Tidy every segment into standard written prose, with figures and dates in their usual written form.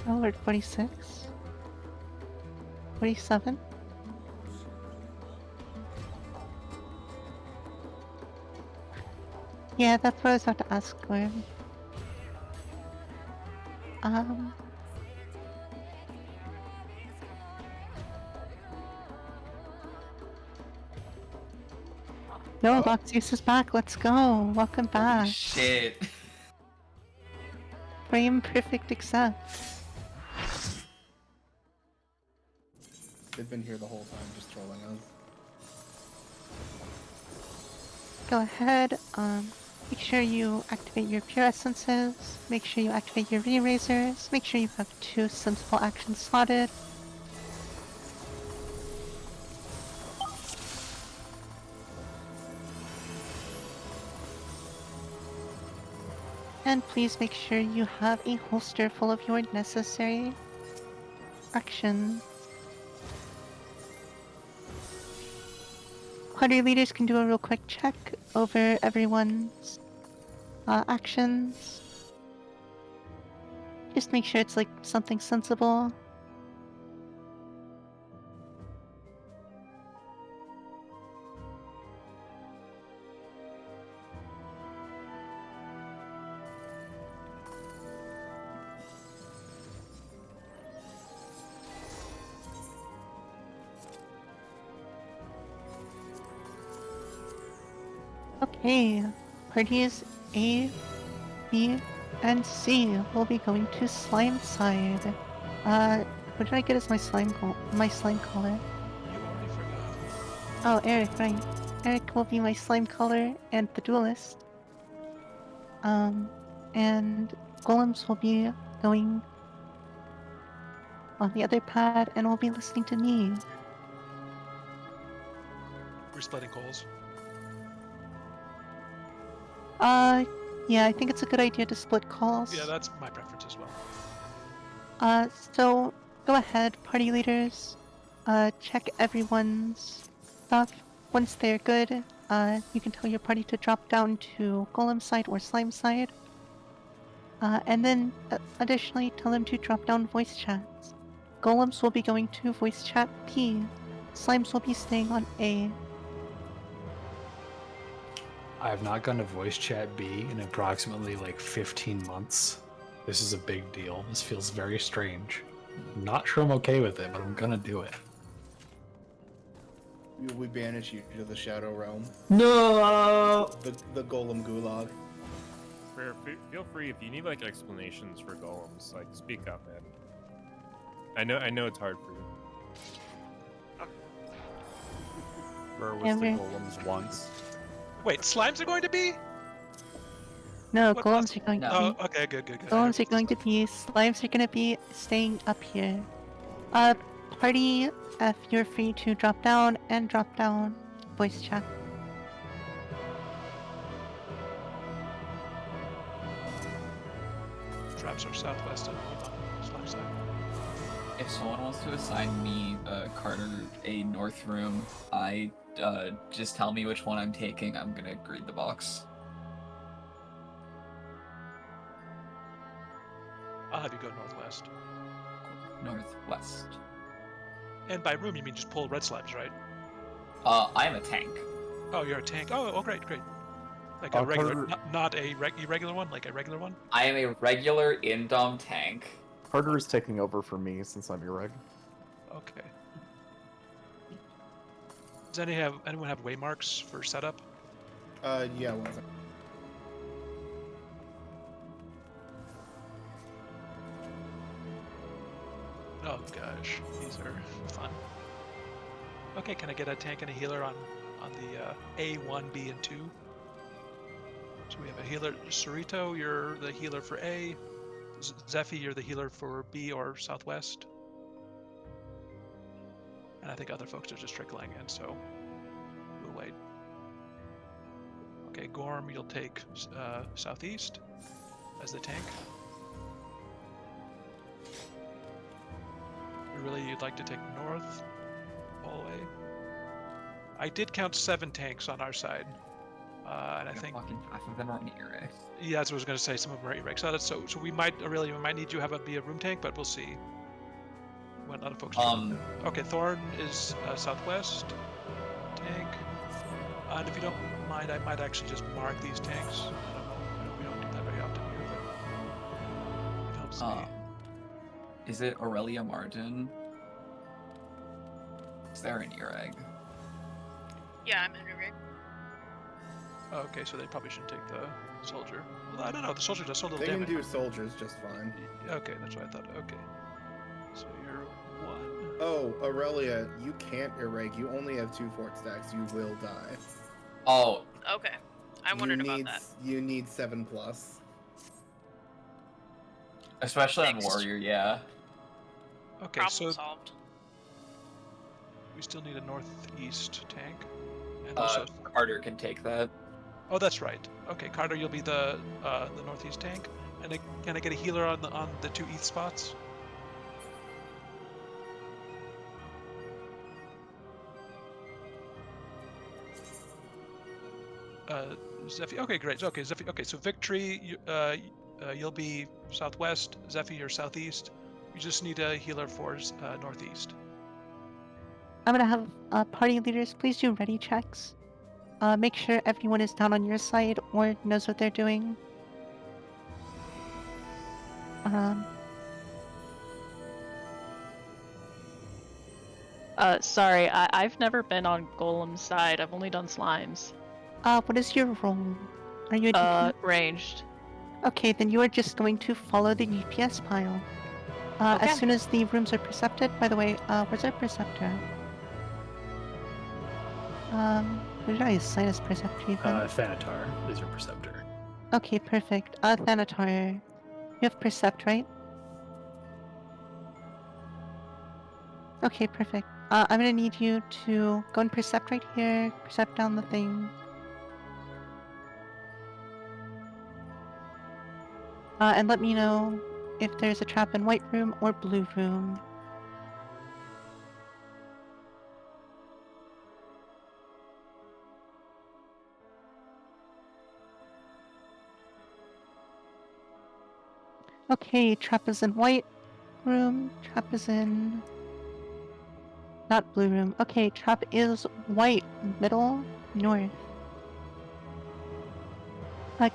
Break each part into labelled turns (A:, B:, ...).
A: Oh, we're at 46. 47. Yeah, that's what I was about to ask, Gwen. No, Loxius is back. Let's go. Welcome back.
B: Holy shit.
A: Frame perfect accept.
C: They've been here the whole time, just trolling us.
A: Go ahead. Make sure you activate your pure essences. Make sure you activate your re-razors. Make sure you have 2 sensible actions slotted. And please make sure you have a holster full of your necessary actions. Party leaders can do a real quick check over everyone's actions. Just make sure it's like something sensible. Okay, parties A, B, and C will be going to slime side. What did I get as my slime color?
D: You already forgot.
A: Oh, Eric, right. Eric will be my slime color and the duelist. And golems will be going on the other pad and will be listening to me.
D: We're splitting coals.
A: Yeah, I think it's a good idea to split calls.
D: Yeah, that's my preference as well.
A: So go ahead, party leaders. Check everyone's stuff. Once they're good, you can tell your party to drop down to golem side or slime side. And then additionally tell them to drop down voice chats. Golems will be going to voice chat P. Slimes will be staying on A.
E: I have not gone to voice chat B in approximately like 15 months. This is a big deal. This feels very strange. I'm not sure I'm okay with it, but I'm gonna do it.
C: We banish you to the Shadow Realm.
B: No!
C: The Golem Gulag.
F: Feel free if you need like explanations for golems, like speak up, man. I know it's hard for you.
G: Where was
A: Yeah,
G: the
A: we're-
G: golems once?
D: Wait, slimes are going to be?
A: No,
D: What
A: golems are going to
D: Oh,
A: be.
D: okay, good.
A: Golems are going to be. Slimes are going to be staying up here. Party F, you're free to drop down voice chat.
D: Traps are southwest and slime side.
B: If someone wants to assign me, Carter, a north room, just tell me which one I'm taking. I'm gonna grade the box.
D: I'll have you go northwest.
B: Northwest.
D: And by room, you mean just pull red slimes, right?
B: I'm a tank.
D: Oh, you're a tank. Oh, great. Like a regular, not a irregular one, like a regular one?
B: I am a regular Indom tank.
G: Carter is taking over for me since I'm your reg.
D: Okay. Does anyone have waymarks for setup?
C: Yeah, one second.
D: Oh gosh, these are fun. Okay, can I get a tank and a healer on the A1, B, and 2? So we have a healer, Cerrito, you're the healer for A. Zephy, you're the healer for B or Southwest. And I think other folks are just trickling in, so we'll wait. Okay, Gorm, you'll take Southeast as the tank. You'd like to take North all the way? I did count 7 tanks on our side. And I think
B: fucking half of them are on earache.
D: yeah, that's what I was gonna say. Some of them are erect. So we might Aurelia, we might need you to be a room tank, but we'll see. When other folks. Okay, Thorn is southwest tank. And if you don't mind, I might actually just mark these tanks. I don't know. We don't do that very often here, but it helps me.
B: Is it Aurelia Martin? Is there an ear egg?
H: Yeah, I'm in a rig.
D: Oh, okay, so they probably shouldn't take the soldier. Well, I don't know. The soldier does so little
C: They can
D: damage.
C: do soldiers just fine.
D: Okay, that's what I thought. Okay. So you're 1.
C: Oh, Aurelia, you can't irreg. You only have 2 fort stacks. You will die.
B: Oh,
H: Okay. I wondered about that.
C: You need 7+.
B: especially on
H: Next.
B: warrior, yeah.
D: Okay,
H: Problem
D: so
H: solved.
D: we still need a northeast tank. And also.
B: Carter can take that.
D: Oh, that's right. Okay, Carter, you'll be the northeast tank. And can I get a healer on the 2 east spots? Zephy. Okay, great. Okay, Zephy. Okay, so Victory, you'll be southwest. Zephy, you're southeast. You just need a healer for northeast.
A: I'm gonna have party leaders please do ready checks. Make sure everyone is down on your side or knows what they're doing.
I: Sorry, I've never been on Golem's side. I've only done slimes.
A: What is your role? Are you a DP?
I: Ranged.
A: Okay, then you are just going to follow the DPS pile.
I: Okay.
A: As soon as the rooms are precepted, by the way, where's our preceptor? Who did I assign as preceptor even?
E: Thanatar is your preceptor.
A: Okay, perfect. Thanatar, you have Percept, right? Okay, perfect. I'm gonna need you to go and Percept right here, Percept down the thing. And let me know if there's a trap in white room or blue room. Okay, trap is in white room, trap is in... not blue room. Okay, trap is white, middle, north.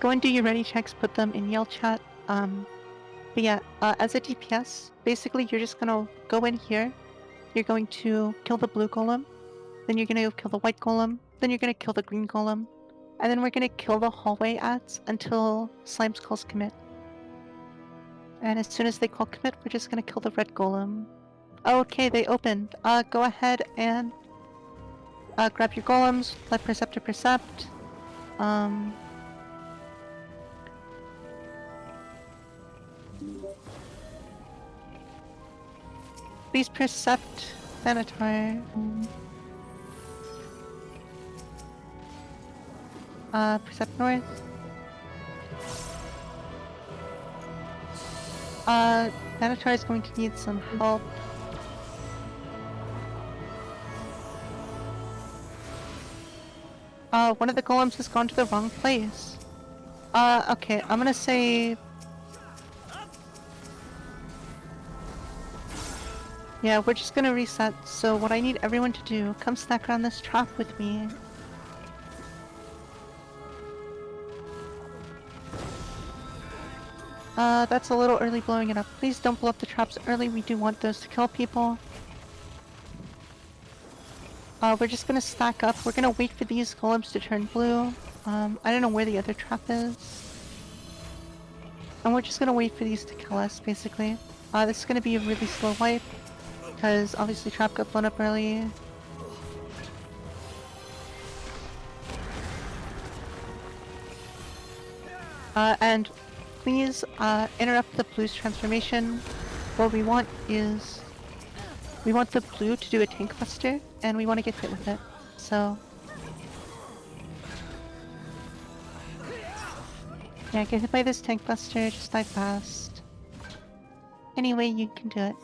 A: Go and do your ready checks, put them in Yell chat. But yeah, as a DPS, basically you're just gonna go in here, you're going to kill the blue golem, then you're gonna go kill the white golem, then you're gonna kill the green golem, and then we're gonna kill the hallway ads until Slimes calls commit. And as soon as they call commit, we're just gonna kill the red golem. Okay, they opened. Go ahead and grab your golems, let Preceptor Percept. Please Percept Thanatar. Percept north. Thanatar is going to need some help. One of the golems has gone to the wrong place. Okay, I'm gonna say... yeah, we're just gonna reset, so what I need everyone to do, come stack around this trap with me. That's a little early blowing it up. Please don't blow up the traps early, we do want those to kill people. We're just gonna stack up. We're gonna wait for these golems to turn blue. I don't know where the other trap is. And we're just gonna wait for these to kill us, basically. This is gonna be a really slow wipe, because obviously trap got blown up early. And please interrupt the blue's transformation. What we want is... we want the blue to do a tank buster, and we want to get hit with it. So... yeah, get hit by this tank buster, just die fast. Anyway, you can do it.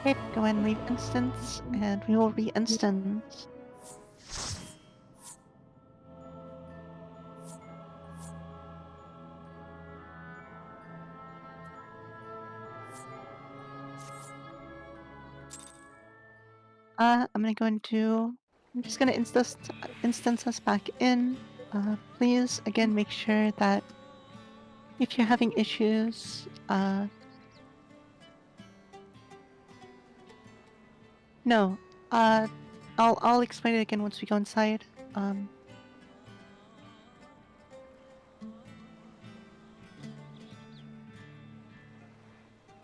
A: Okay, go ahead and leave instance, and we will re-instance. I'm just gonna instance us back in. Please, again, make sure that if you're having issues, no, I'll explain it again once we go inside.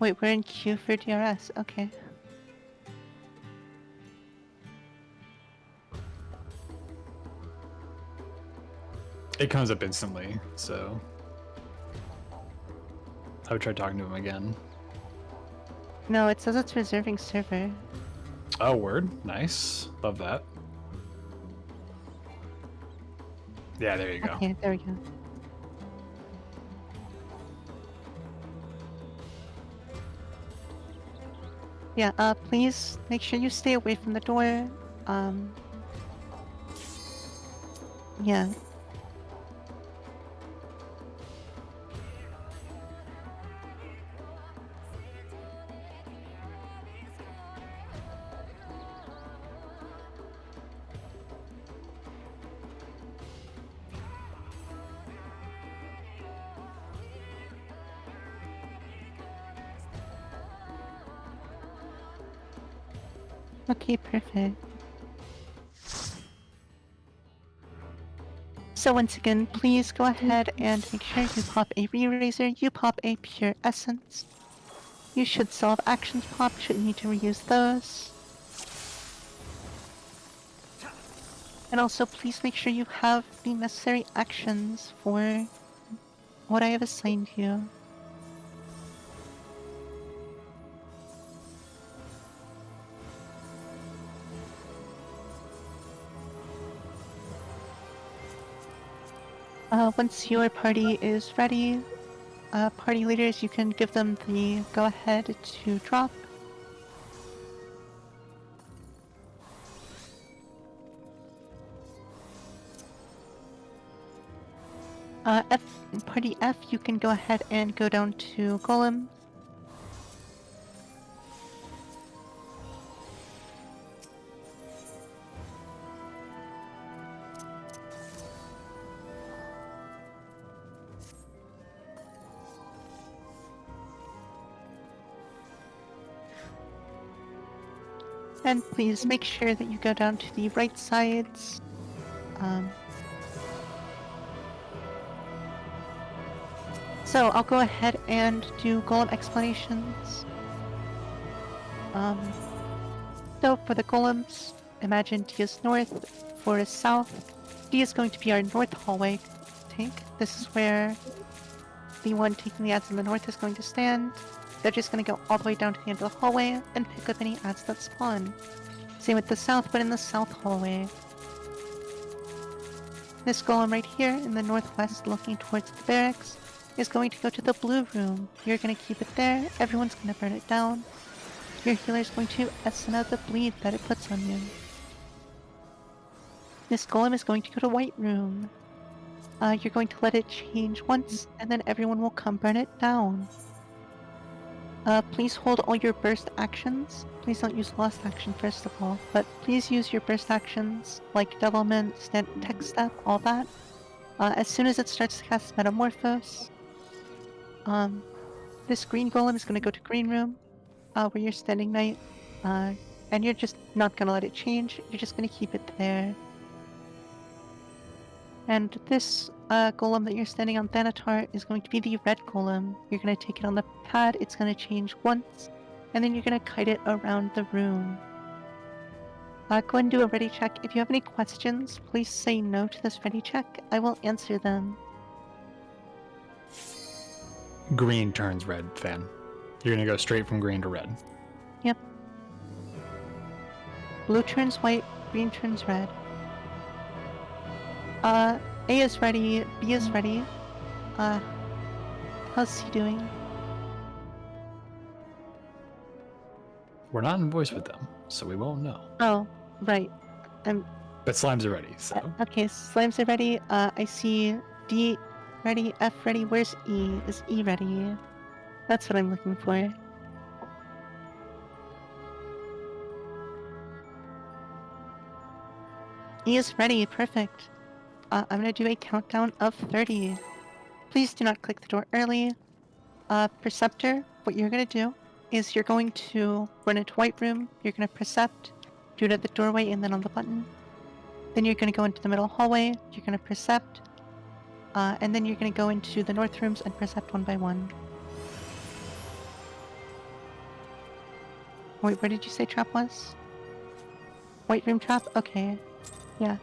A: Wait, we're in queue for DRS. Okay.
E: It comes up instantly, so I would try talking to him again.
A: No, it says it's reserving server.
E: Oh, word. Nice. Love that. Yeah, there you go.
A: Okay, there we go. Yeah, please make sure you stay away from the door. Yeah. Okay, perfect. So once again, please go ahead and make sure you pop a re-razor, you pop a pure essence. You should still have actions popped, shouldn't need to reuse those. And also please make sure you have the necessary actions for what I have assigned you. Once your party is ready, party leaders, you can give them the go-ahead to drop. Party F, you can go ahead and go down to Golem. And please make sure that you go down to the right sides. So I'll go ahead and do golem explanations. So for the golems, imagine D is north, 4 is south. D is going to be our north hallway tank. This is where the one taking the ads in the north is going to stand. They're just going to go all the way down to the end of the hallway and pick up any ads that spawn. Same with the south, but in the south hallway. This golem right here in the northwest looking towards the barracks is going to go to the blue room. You're going to keep it there, everyone's going to burn it down. Your healer is going to Essen out the bleed that it puts on you. This golem is going to go to white room. You're going to let it change once, and then everyone will come burn it down. Please hold all your burst actions. Please don't use lost action first of all, but please use your burst actions like devilment, tech step, all that. As soon as it starts to cast Metamorphose, this green golem is going to go to green room, where you're standing knight, and you're just not going to let it change. You're just going to keep it there. And this golem that you're standing on, Thanatar, is going to be the red golem. You're going to take it on the pad, it's going to change once, and then you're going to kite it around the room. Go ahead and do a ready check. If you have any questions, please say no to this ready check. I will answer them.
E: Green turns red, Fan. You're gonna go straight from green to red.
A: Yep. Blue turns white, green turns red. A is ready, B is ready. How's C doing?
E: We're not in voice with them, so we won't know.
A: Oh, right.
E: But slimes are ready, so.
A: Okay, slimes are ready. I see D ready, F ready. Where's E? Is E ready? That's what I'm looking for. E is ready. Perfect. I'm gonna do a countdown of 30. Please do not click the door early. Preceptor, what you're gonna do is you're going to run into White Room. You're gonna Precept, do it at the doorway and then on the button. Then you're gonna go into the middle hallway. You're gonna Precept, and then you're gonna go into the North Rooms and Precept one by one. Wait, where did you say trap was? White Room trap? Okay. Yeah.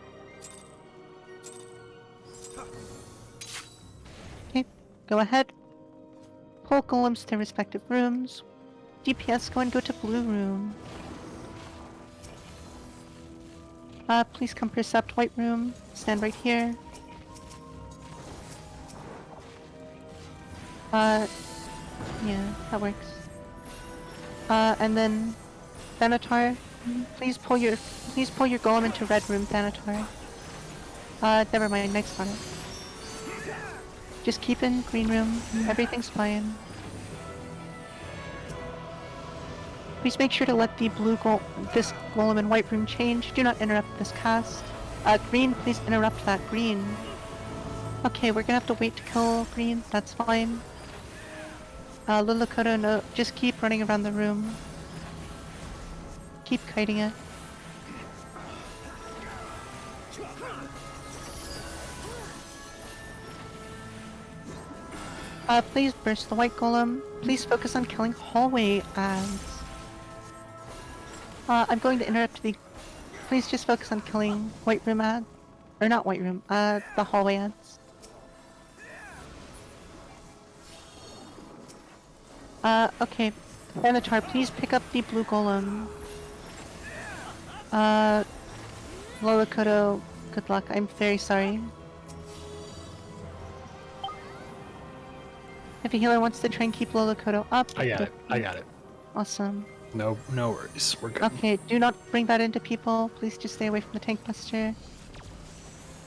A: Okay, go ahead. Pull golems to their respective rooms. DPS, go and go to Blue Room. Please come Precept White Room. Stand right here. Yeah, that works. And then Thanatar, please pull your golem into Red Room, Thanatar. Never mind, next on it. Just keep in Green Room, everything's fine. Please make sure to let the this golem in White Room change. Do not interrupt this cast. Green, please interrupt that Green. Okay, we're gonna have to wait to kill Green, that's fine. Lulakoto, no, just keep running around the room. Keep kiting it. Please burst the white golem. Please focus on killing hallway ads. I'm going to interrupt the... Please just focus on killing white room ads. Or not white room, the hallway ads. Okay. Thanatar, please pick up the blue golem. Lolakoto, good luck. I'm very sorry. If a healer wants to try and keep Lolakoto up...
E: I got it. I got it.
A: Awesome.
E: No worries. We're good.
A: Okay, do not bring that into people. Please just stay away from the tank buster.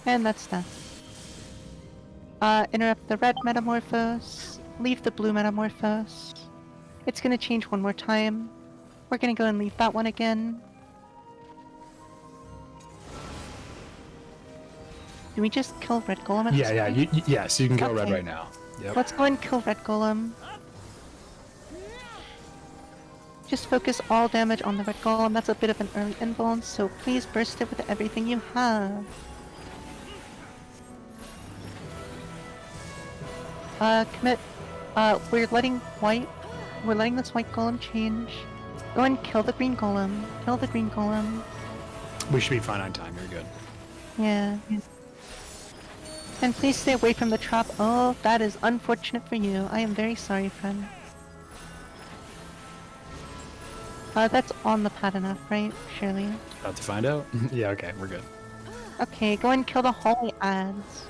A: And that's done. Interrupt the red metamorphose. Leave the blue metamorphose. It's gonna change one more time. We're gonna go and leave that one again. Do we just kill red golem at this point?
E: Yes, you can kill red
A: Okay.
E: right now. Yep.
A: Let's go and kill red golem. Just focus all damage on the red golem. That's a bit of an early invuln, so please burst it with everything you have. Commit. We're letting this white golem change. Go and kill the green golem. Kill the green golem.
E: We should be fine on time. You're good.
A: Yeah. And please stay away from the trap. Oh, that is unfortunate for you. I am very sorry, friend. That's on the pad enough, right? Surely.
E: About to find out? Yeah, okay, we're good.
A: Okay, go and kill the hallway ads.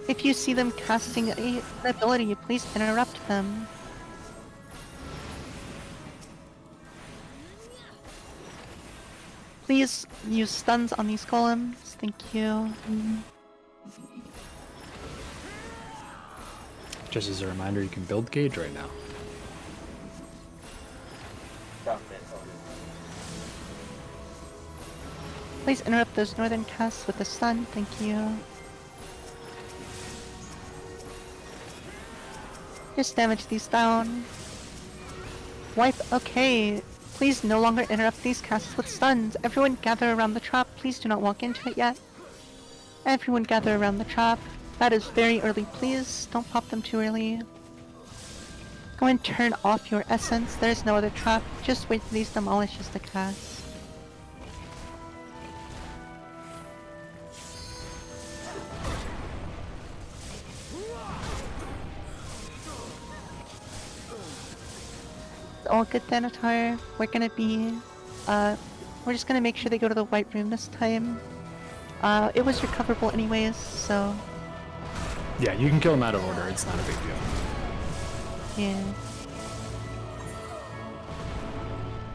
A: If you see them casting an ability, please interrupt them. Please use stuns on these golems. Thank you.
E: Just as a reminder, you can build gauge right now.
A: Please interrupt those northern casts with a stun. Thank you. Just damage these down. Wipe. Okay. Please no longer interrupt these casts with stuns. Everyone gather around the trap. Please do not walk into it yet. Everyone gather around the trap. That is very early, please. Don't pop them too early. Go and turn off your essence. There's no other trap. Just wait for these demolishes to cast. All good, Thanatar. We're gonna be, we're just gonna make sure they go to the white room this time. It was recoverable anyways, so...
E: Yeah, you can kill them out of order. It's not a big deal.
A: Yeah.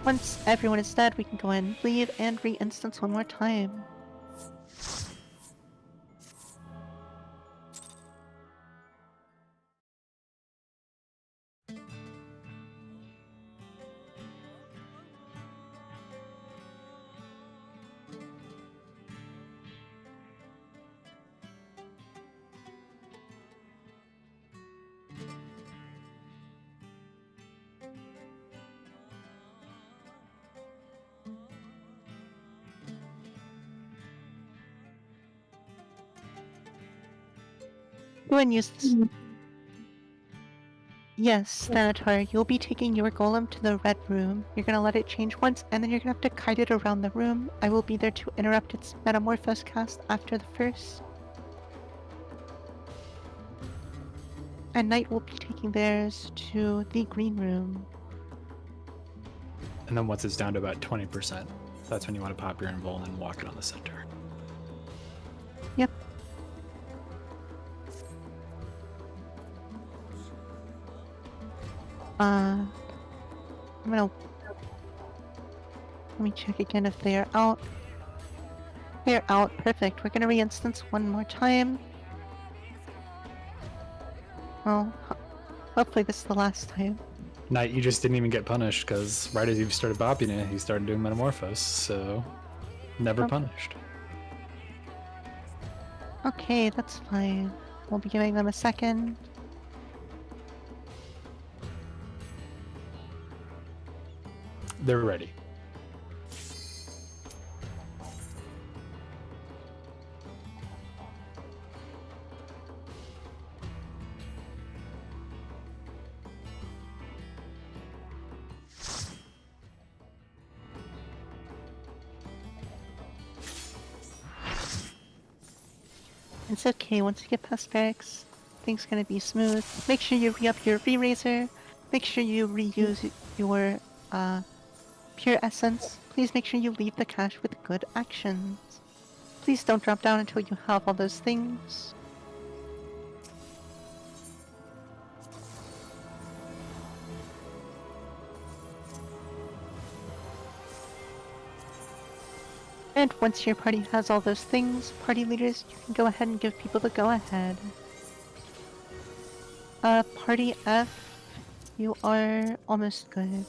A: Once everyone is dead, we can go ahead and leave and re-instance one more time. Go and use this. Yes, Thanatar, you'll be taking your golem to the red room. You're gonna let it change once, and then you're gonna have to kite it around the room. I will be there to interrupt its metamorphose cast after the first. And Knight will be taking theirs to the green room.
E: And then once it's down to about 20%, that's when you want to pop your invul and then walk it on the center.
A: Yep. I'm gonna... Let me check again if they are out. They're out, perfect. We're gonna re-instance one more time. Well, hopefully this is the last time.
E: Knight, you just didn't even get punished because right as you started bopping it, he started doing metamorphose, so never
A: Oh.
E: punished.
A: Okay, that's fine. We'll be giving them a second.
E: They're ready.
A: It's okay, once you get past barracks, things gonna be smooth. Make sure you re-up your re-raiser. Make sure you reuse your pure essence. Please make sure you leave the cache with good actions. Please don't drop down until you have all those things. And once your party has all those things, party leaders, you can go ahead and give people the go-ahead. Party F, you are almost good.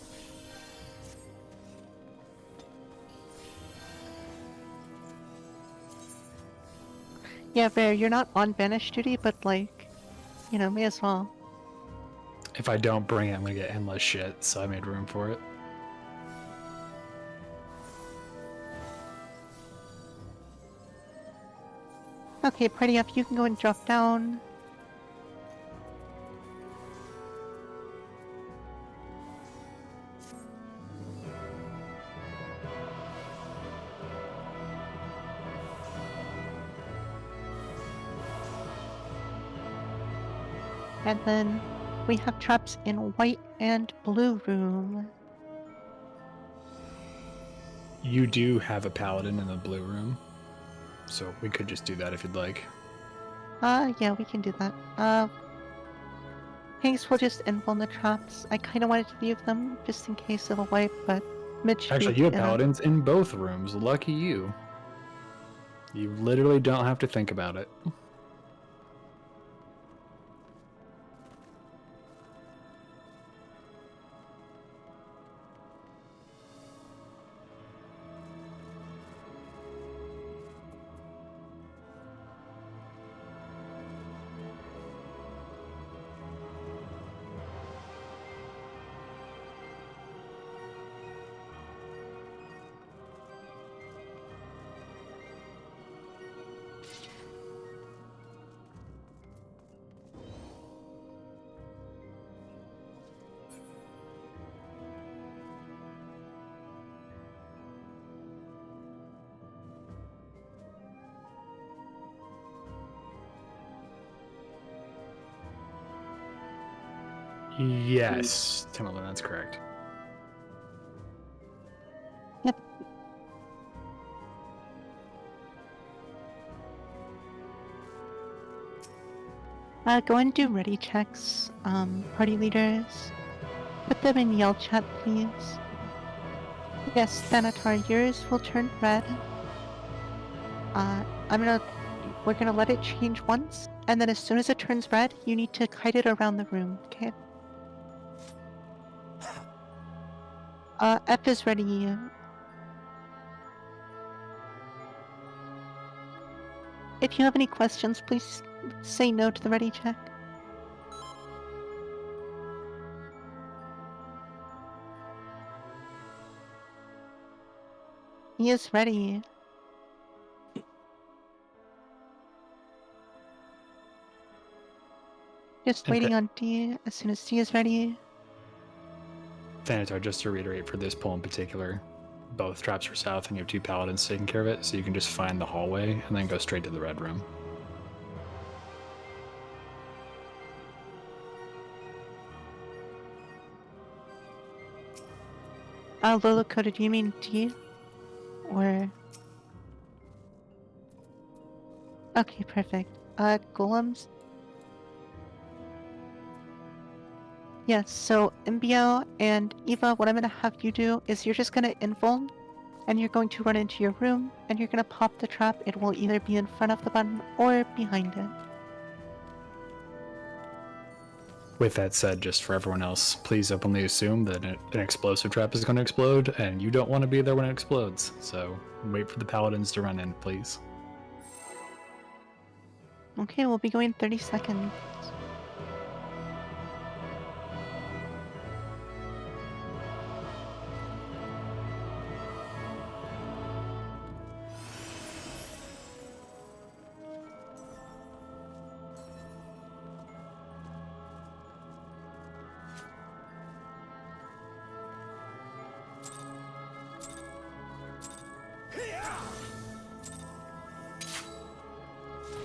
A: Yeah, Bear, you're not on banish duty, but like, you know, may as well.
E: If I don't bring it, I'm gonna get endless shit, so I made room for it.
A: Okay, party up, you can go and drop down. And then we have traps in white and blue room.
E: You do have a paladin in the blue room, so we could just do that if you'd like.
A: Yeah, we can do that. Thanks, we'll just invul the traps. I kinda wanted to leave them just in case of a wipe, but Mitch...
E: Actually, you have paladins in both rooms. Lucky you. You literally don't have to think about it. Yes, Timberland, that's correct.
A: Yep. Go and do ready checks, party leaders. Put them in yell chat, please. Yes, Thanatar, yours will turn red. We're gonna let it change once, and then as soon as it turns red, you need to kite it around the room, okay? F is ready. If you have any questions, please say no to the ready check. He is ready. Just
E: Okay.
A: waiting on D. As soon as D is ready.
E: Thanatar, just to reiterate for this poll in particular, both traps are south and you have 2 paladins taking care of it, so you can just find the hallway and then go straight to the red room.
A: Lola Coda, do you mean D? Or... Okay, perfect. Golems? Yes, so Imbio and Eva, what I'm gonna have you do is you're just gonna invuln, and you're going to run into your room, and you're gonna pop the trap. It will either be in front of the button or behind it.
E: With that said, just for everyone else, please openly assume that an explosive trap is going to explode, and you don't want to be there when it explodes, so wait for the paladins to run in, please.
A: Okay, we'll be going 30 seconds.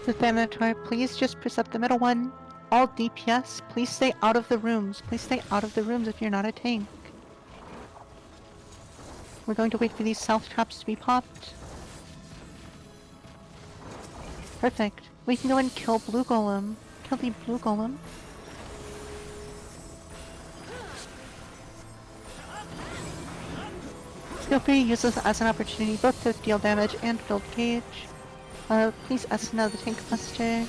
A: The Thanatar, please just precept the middle one. All DPS, please stay out of the rooms. Please stay out of the rooms if you're not a tank. We're going to wait for these south traps to be popped. Perfect. We can go and kill Blue Golem. Kill the Blue Golem. Feel free to use this as an opportunity both to deal damage and build gauge. Please Esna the tank buster.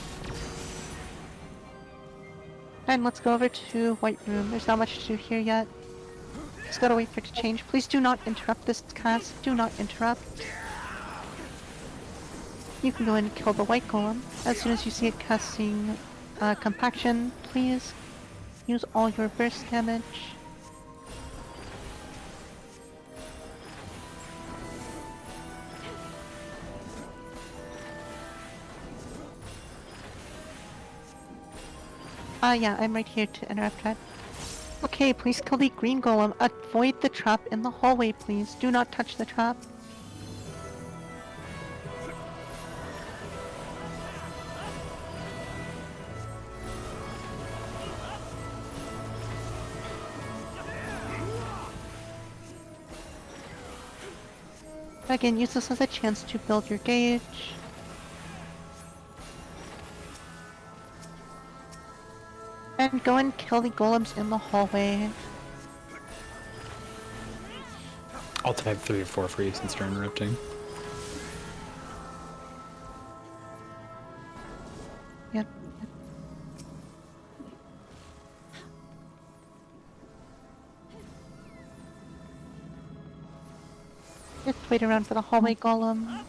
A: And let's go over to White Room. There's not much to do here yet. Just gotta wait for it to change. Please do not interrupt this cast. Do not interrupt. You can go and kill the White Golem. As soon as you see it casting Compaction, please use all your burst damage. Yeah, I'm right here to interrupt that. Okay, please kill the green golem. Avoid the trap in the hallway, please. Do not touch the trap. Again, use this as a chance to build your gauge. And go and kill the golems in the hallway.
E: I'll type 3 or 4 for you since you're interrupting.
A: Yep. Just wait around for the hallway golem.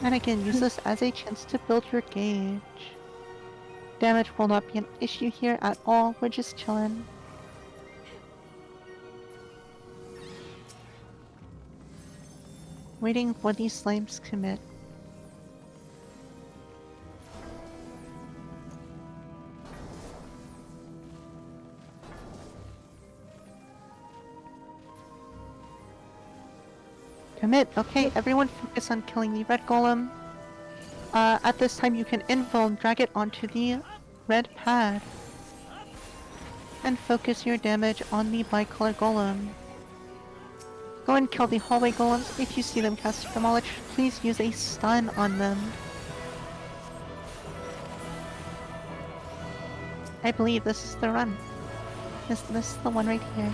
A: And again, use this as a chance to build your gauge. Damage will not be an issue here at all, we're just chillin'. Waiting for these slimes to commit. Commit. Okay, everyone focus on killing the red golem. At this time you can invuln, drag it onto the red pad. And focus your damage on the bicolor golem. Go and kill the hallway golems. If you see them cast Demolish, please use a stun on them. I believe this is the run. This is the one right here.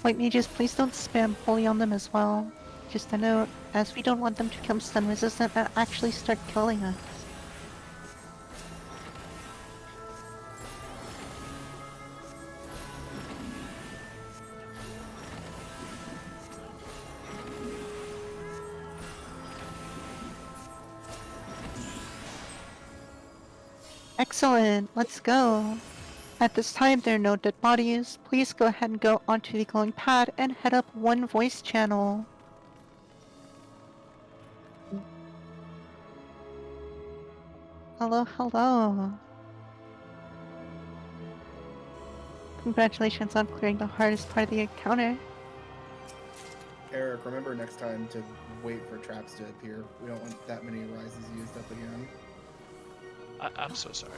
A: White mages, please don't spam holy on them as well. Just a note, as we don't want them to become stun resistant and actually start killing us. Excellent, let's go. At this time, there are no dead bodies. Please go ahead and go onto the glowing pad and head up one voice channel. Hello, hello. Congratulations on clearing the hardest part of the encounter.
C: Eric, remember next time to wait for traps to appear. We don't want that many rises used up again.
D: I'm so sorry.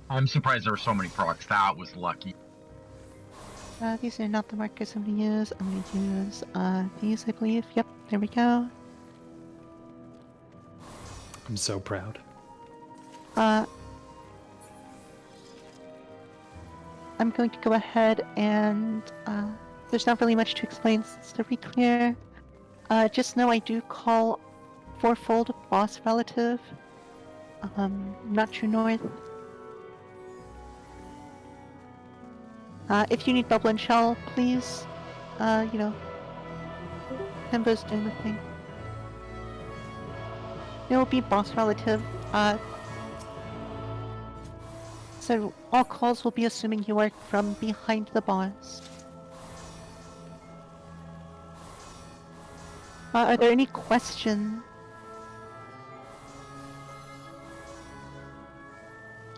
J: I'm surprised there were so many procs. That was lucky.
A: These are not the markers I'm gonna use. I'm gonna use these, I believe. Yep, there we go.
E: I'm so proud.
A: I'm going to go ahead and there's not really much to explain since the reclear. Just know I do call fourfold boss relative. Not true north. If you need bubble and shell, please, you know, Hembo's doing the thing. It will be boss relative. So all calls will be assuming you are from behind the boss. Are there any questions?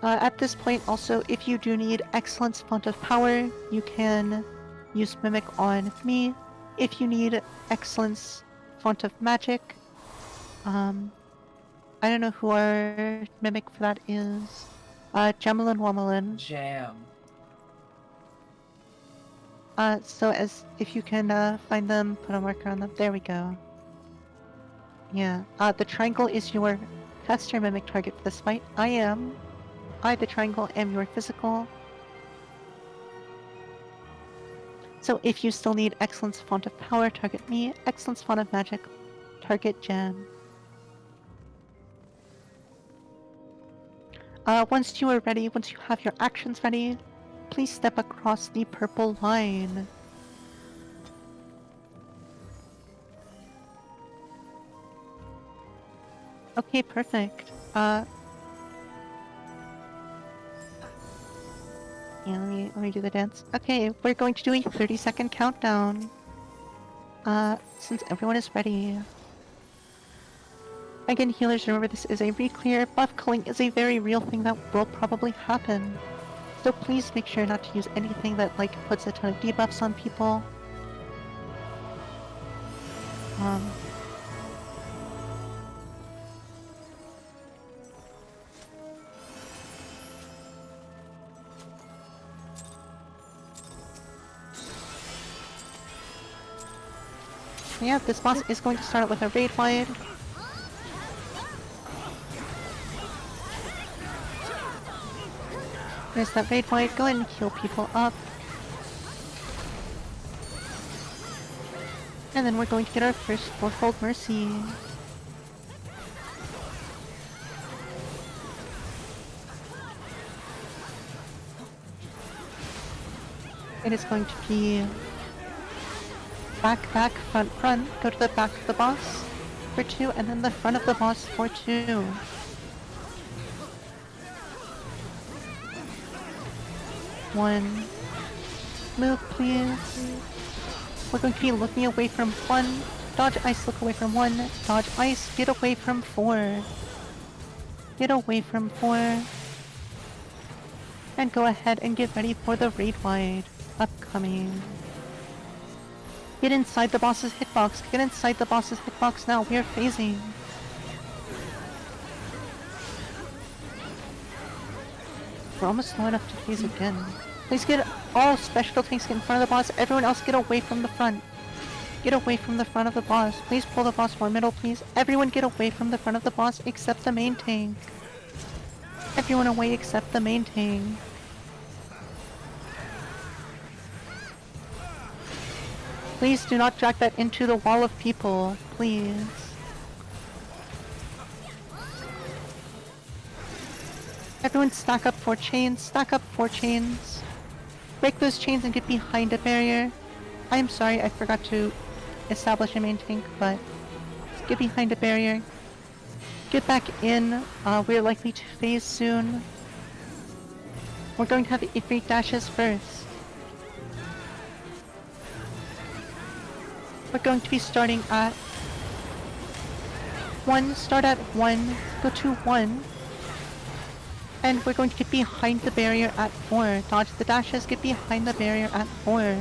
A: At this point, also, if you do need Excellence Font of Power, you can use Mimic on me. If you need Excellence Font of Magic, I don't know who our Mimic for that is. Jamelin Wamelin.
B: Jam.
A: So if you can find them, put a marker on them. There we go. Yeah. The triangle is your caster Mimic target for this fight. I, the triangle, am your physical. So if you still need Excellence Font of Power, target me. Excellence Font of Magic, target Jam. Once you are ready, once you have your actions ready, please step across the purple line. Okay, perfect. Yeah, let me do the dance. Okay, we're going to do a 30-second countdown. Since everyone is ready. Again, healers, remember this is a reclear. Buff culling is a very real thing that will probably happen. So please make sure not to use anything that, like, puts a ton of debuffs on people. Yeah, this boss is going to start out with a raid wide. There's that raid wide. Go ahead and heal people up. And then we're going to get our first fourfold mercy. It is going to be back, back, front, front. Go to the back of the boss for 2, and then the front of the boss for 2. One. Move, please. We're going to be looking away from 1. Dodge ice, look away from 1. Dodge ice, get away from 4. Get away from 4. And go ahead and get ready for the raid wide. Upcoming. Get inside the boss's hitbox. Get inside the boss's hitbox now. We are phasing. We're almost low enough to phase again. Please get all special tanks in front of the boss. Everyone else get away from the front. Get away from the front of the boss. Please pull the boss more middle, please. Everyone get away from the front of the boss except the main tank. Everyone away except the main tank. Please do not drag that into the wall of people, please. Everyone stack up 4 chains, stack up 4 chains. Break those chains and get behind a barrier. I am sorry, I forgot to establish a main tank, but get behind a barrier. Get back in, we're likely to phase soon. We're going to have the Ifrit dashes first. We're going to be starting at 1, start at 1, go to 1. And we're going to get behind the barrier at 4. Dodge the dashes, get behind the barrier at 4.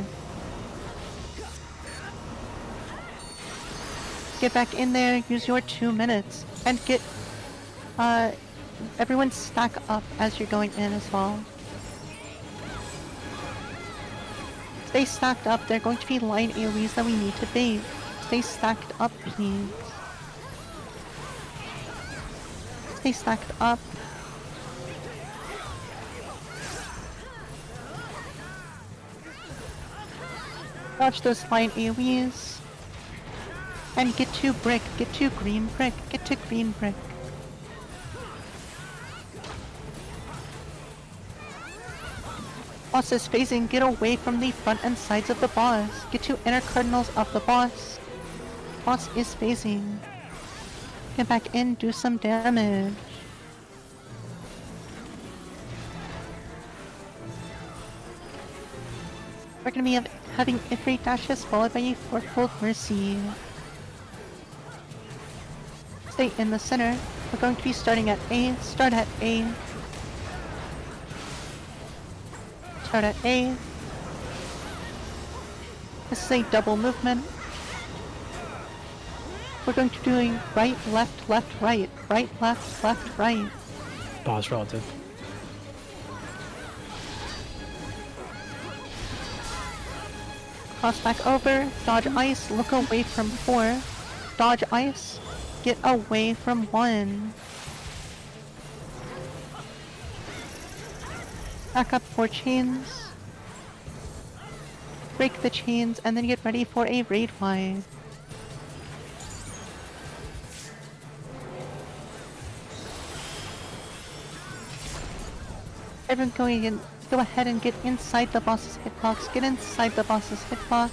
A: Get back in there, use your 2 minutes, and get, everyone stack up as you're going in as well. Stay stacked up, they're going to be line AoEs that we need to bait. Stay stacked up, please. Stay stacked up. Dodge those line AoEs. And get to brick, get to green brick, get to green brick. Boss is phasing, get away from the front and sides of the boss. Get to inner cardinals of the boss. Boss is phasing. Get back in, do some damage. We're gonna be having Ifrit dashes followed by a fourfold mercy. Stay in the center. We're going to be starting at A. Start at A. Start at A. This is a double movement. We're going to be doing right, left, left, right. Right, left, left, right.
E: Boss relative.
A: Cross back over, dodge ice, look away from 4. Dodge ice, get away from 1. Back up 4 chains. Break the chains and then get ready for a raid wide. Everyone go ahead and get inside the boss's hitbox. Get inside the boss's hitbox.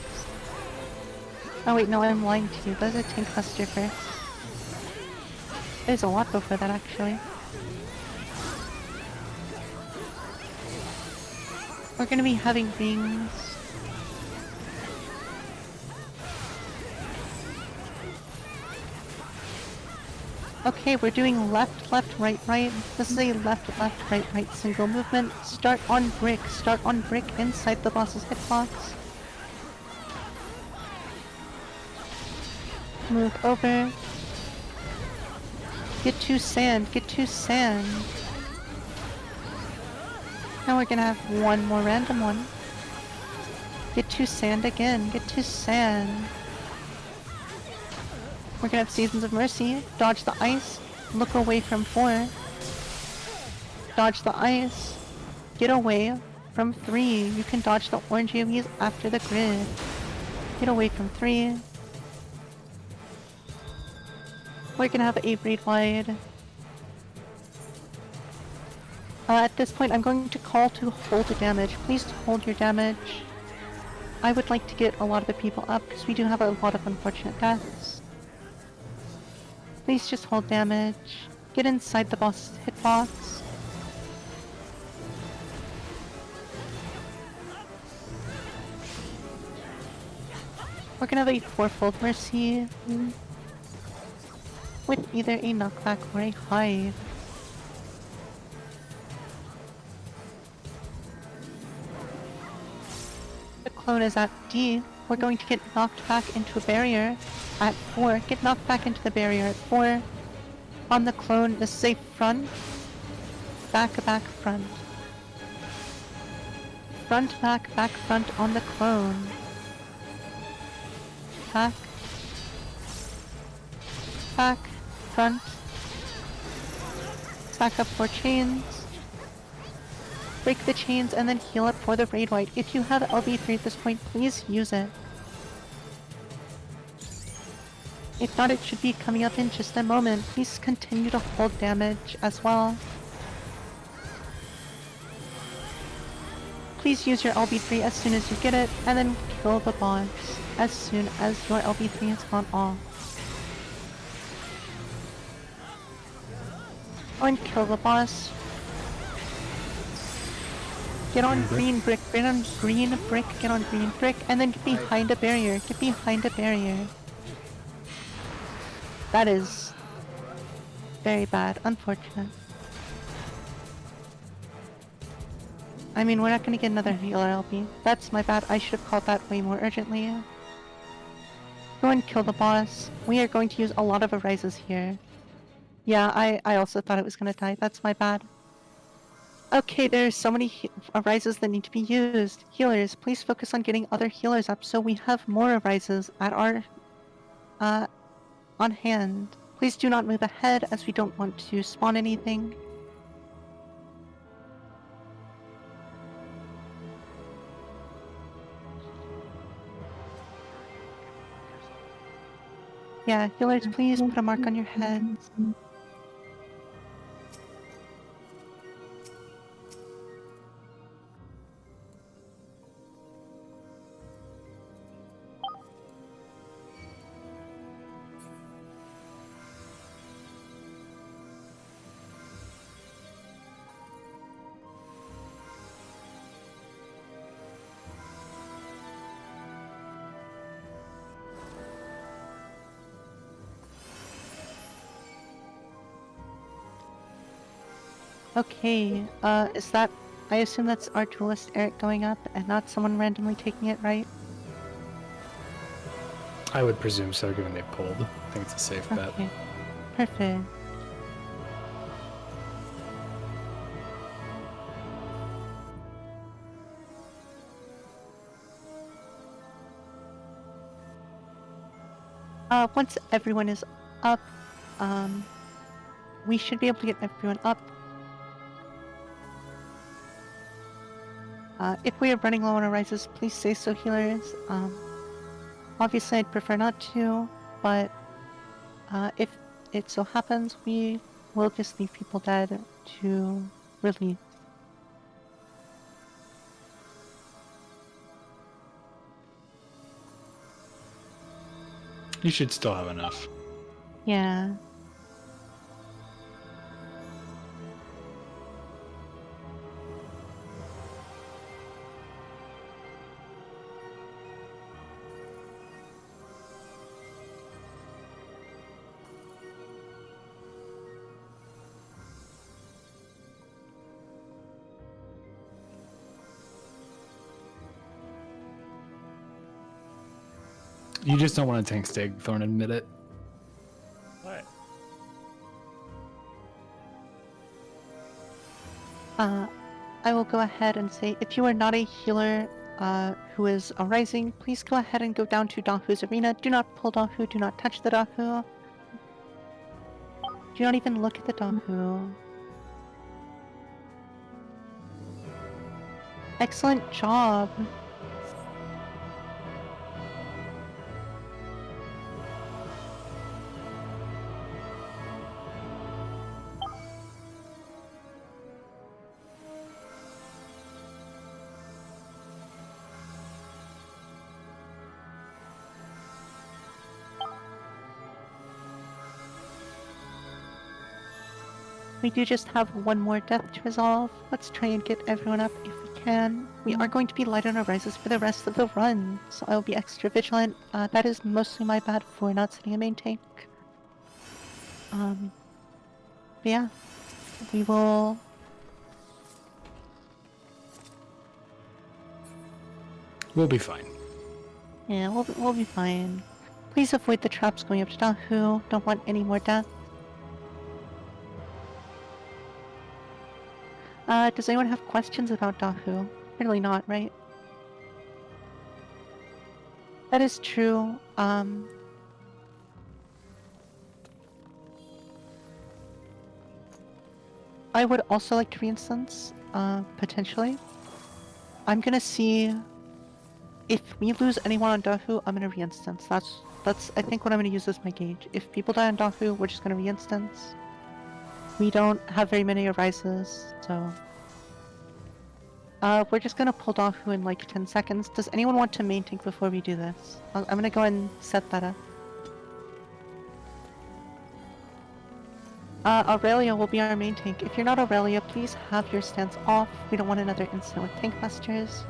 A: Oh wait, no, I'm lying to you. There's a tank cluster first. There's a lot before that actually. We're gonna be having rings. Okay, we're doing left, left, right, right. This is a left, left, right, right single movement. Start on brick inside the boss's hitbox. Move over. Get to sand, get to sand. Now we're gonna have one more random one. Get to sand again, get to sand. We're gonna have Seasons of Mercy. Dodge the ice. Look away from 4. Dodge the ice. Get away from 3. You can dodge the orange AoEs after the grid. Get away from 3. We're gonna have a raid wide. At this point, I'm going to call to hold the damage. Please hold your damage. I would like to get a lot of the people up because we do have a lot of unfortunate deaths. Please just hold damage. Get inside the boss's hitbox. We're gonna have a fourfold mercy with either a knockback or a hive. The clone is at D. We're going to get knocked back into a barrier at 4. Get knocked back into the barrier at 4. On the clone, this is a front, back, front. Front, back, front on the clone. Back, front. back up 4 chains. Break the chains and then heal up for the raid white. If you have LB3 at this point, please use it. If not, it should be coming up in just a moment. Please continue to hold damage as well. Please use your LB3 as soon as you get it, and then kill the boss as soon as your LB3 has gone off. Go and kill the boss. Get on green brick, get on green brick, get on green brick, and then get behind a barrier. Get behind a barrier. That is very bad, unfortunate. I mean, we're not gonna get another healer LB. That's my bad, I should have called that way more urgently. Go and kill the boss. We are going to use a lot of arises here. Yeah, I also thought it was gonna die, that's my bad. Okay, there's so many arises that need to be used. Healers, please focus on getting other healers up so we have more arises at our, on hand. Please do not move ahead as we don't want to spawn anything. Yeah, healers, please put a mark on your heads. Okay, is that... I assume that's our duelist Eric going up and not someone randomly taking it, right?
E: I would presume so, given they pulled. I think it's a safe bet.
A: Okay, perfect. Once everyone is up, we should be able to get everyone up. If we are running low on arises, please say so, healers. Obviously I'd prefer not to, but if it so happens, we will just leave people dead to release.
E: You should still have enough.
A: Yeah.
E: You just don't want to tank Stagthorn, admit it.
F: What?
A: I will go ahead and say, if you are not a healer who is arising, please go ahead and go down to Dahu's arena. Do not pull Dahu, do not touch the Dahu. Do not even look at the Dahu. Excellent job. We do just have one more death to resolve. Let's try and get everyone up if we can. We are going to be light on our rises for the rest of the run, so I will be extra vigilant. That is mostly my bad for not setting a main tank. But yeah, we will...
E: We'll be fine.
A: Yeah, we'll be fine. Please avoid the traps going up to Dahu. Don't want any more death. Does anyone have questions about Dahu? Really not, right? That is true. I would also like to reinstance, potentially. I'm gonna see if we lose anyone on Dahu, I'm gonna reinstance. That's I think what I'm gonna use as my gauge. If people die on Dahu, we're just gonna reinstance. We don't have very many arises, so we're just gonna pull Dahu in like 10 seconds. Does anyone want to main tank before we do this? I'm gonna go and set that up. Aurelia will be our main tank. If you're not Aurelia, please have your stance off. We don't want another incident with tank masters.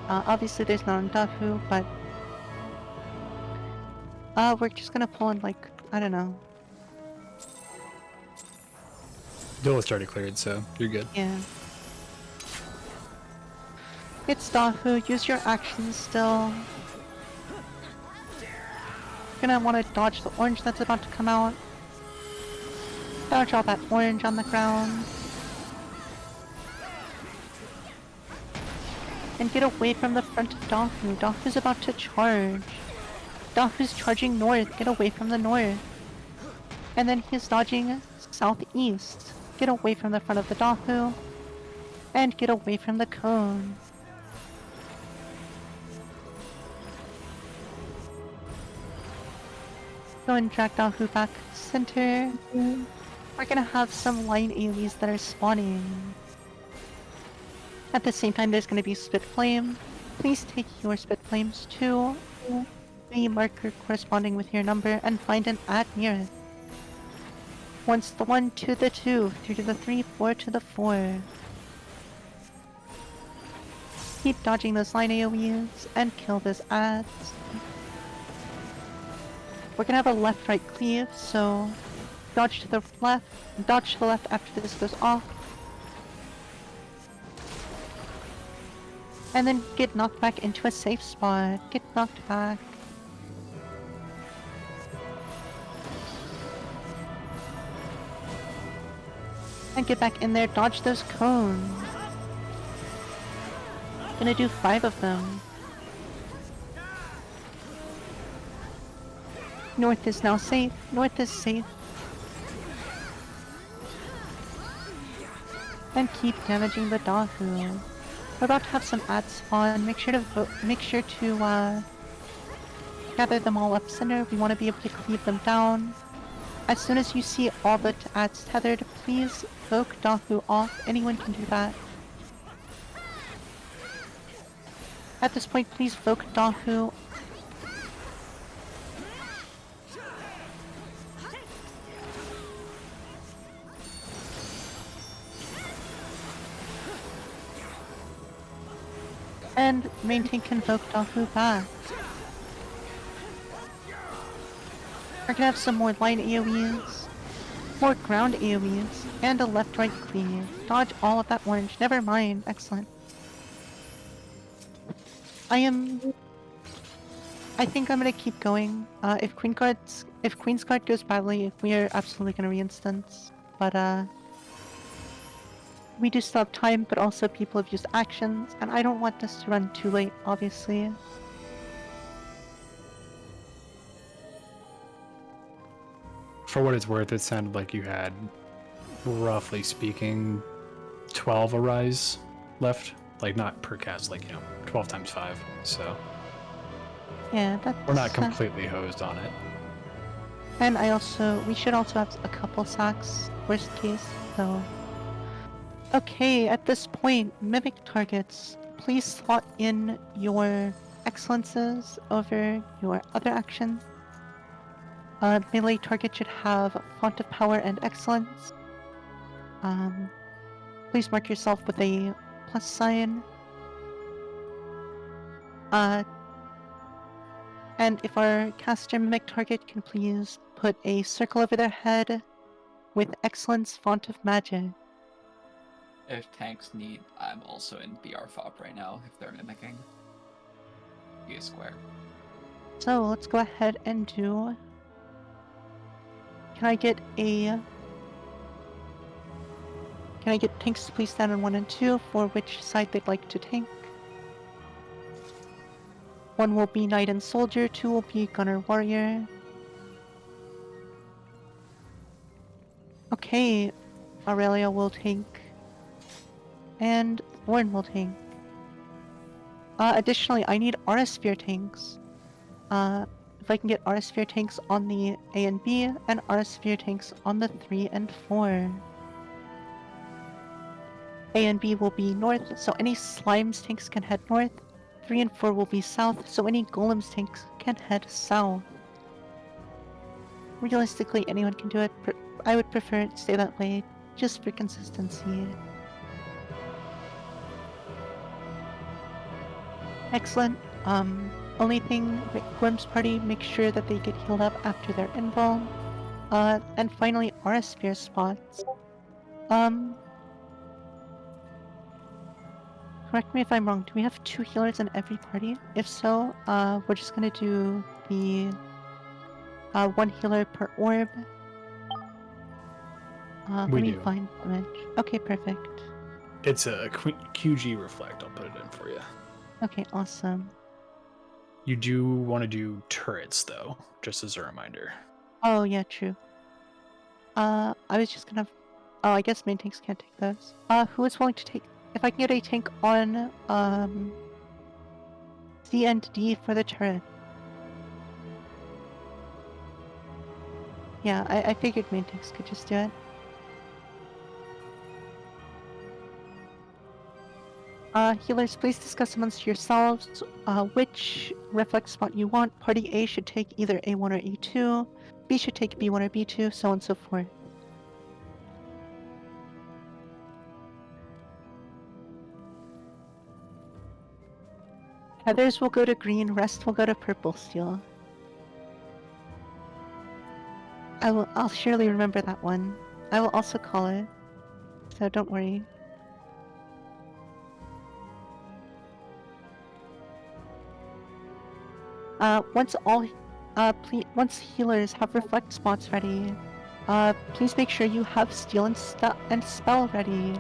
A: Obviously there's not on Dahu, but we're just gonna pull in like, I don't know.
E: Duelist already cleared, so you're good.
A: Yeah. It's Dahu, use your actions still. You're gonna want to dodge the orange that's about to come out. Dodge all that orange on the ground. And get away from the front of Dahu. Dahu's about to charge. Dahu's charging north, get away from the north. And then he's dodging southeast. Get away from the front of the Dahu. And get away from the cone. Go and drag Dahu back center. We're gonna have some line AoEs that are spawning. At the same time, there's gonna be Spit Flame. Please take your Spit Flames to the marker corresponding with your number and find an add near it. Once the 1 to the 2, 3 to the 3, 4 to the 4. Keep dodging those line AoEs and kill those adds. We're gonna have a left-right cleave, so dodge to the left after this goes off. And then get knocked back into a safe spot. Get knocked back. And get back in there, dodge those cones. Gonna do 5 of them. North is now safe. North is safe. And keep damaging the Dahu. We're about to have some adds spawn. Make sure to gather them all up center. We want to be able to cleave them down. As soon as you see all the adds tethered, please voke Dahu off. Anyone can do that. At this point, please voke Dahu. And maintain convoke Dahu back. We're gonna have some more line AoEs, more ground AoEs, and a left-right cleave. Dodge all of that orange. Never mind. Excellent. I think I'm gonna keep going. If Queen's Guard goes badly, we are absolutely gonna reinstance. But we do still have time, but also people have used actions, and I don't want this to run too late, obviously.
E: For what it's worth, it sounded like you had, roughly speaking, 12 arise left. Like, not per cast, like, 12 times 5, so...
A: Yeah, that's...
E: We're not completely hosed on it.
A: And we should also have a couple sacks, worst case, so... Okay, at this point, mimic targets, please slot in your excellences over your other action. Melee target should have Font of Power and Excellence. Please mark yourself with a plus sign. And if our caster mimic target can please put a circle over their head with Excellence Font of Magic.
B: If tanks need, I'm also in BR FOP right now, if they're mimicking. Be a square.
A: So let's go ahead and do... Can I get tanks to please stand on 1 and 2 for which side they'd like to tank? 1 will be Knight and Soldier, 2 will be Gunner Warrior. Okay, Aurelia will tank, and Thorn will tank. Additionally, I need Aura Sphere tanks. If I can get Aura Sphere tanks on the A and B, and Aura Sphere tanks on the 3 and 4. A and B will be north, so any Slimes tanks can head north. 3 and 4 will be south, so any Golems tanks can head south. Realistically, anyone can do it. I would prefer it stay that way, just for consistency. Excellent. Only thing, Grim's party, make sure that they get healed up after their invuln. And finally, Aura Sphere spots. Correct me if I'm wrong, do we have 2 healers in every party? If so, we're just gonna do the 1 healer per orb. Let
E: We
A: me
E: do.
A: find damage. Okay, perfect.
E: It's a QG reflect. I'll put it in for you.
A: Okay, awesome.
E: You do want to do turrets though, just as a reminder.
A: Oh yeah, true. I was just gonna. Oh, I guess main tanks can't take those. Who is willing to take? If I can get a tank on C and D for the turret. Yeah, I figured main tanks could just do it. Healers, please discuss amongst yourselves which reflex spot you want. Party A should take either A1 or A2. B should take B1 or B2, so on and so forth. Heathers will go to green, rest will go to purple steel. I'll surely remember that one. I will also call it, so don't worry. Once healers have reflect spots ready, please make sure you have steel and spell ready.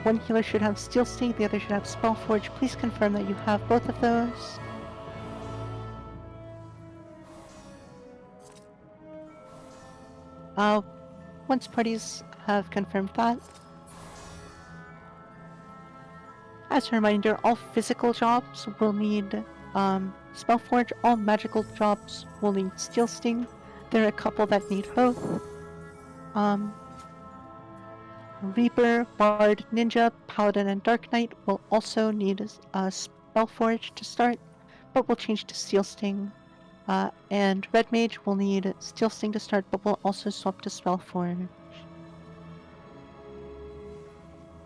A: One healer should have Steel Sting, the other should have Spellforge. Please confirm that you have both of those. Once parties have confirmed that. As a reminder, all physical jobs will need Spellforge, all magical jobs will need Steel Sting. There are a couple that need both. Reaper, Bard, Ninja, Paladin, and Dark Knight will also need Spellforge to start, but will change to Steel Sting. And Red Mage will need Steel Sting to start, but will also swap to Spellforge.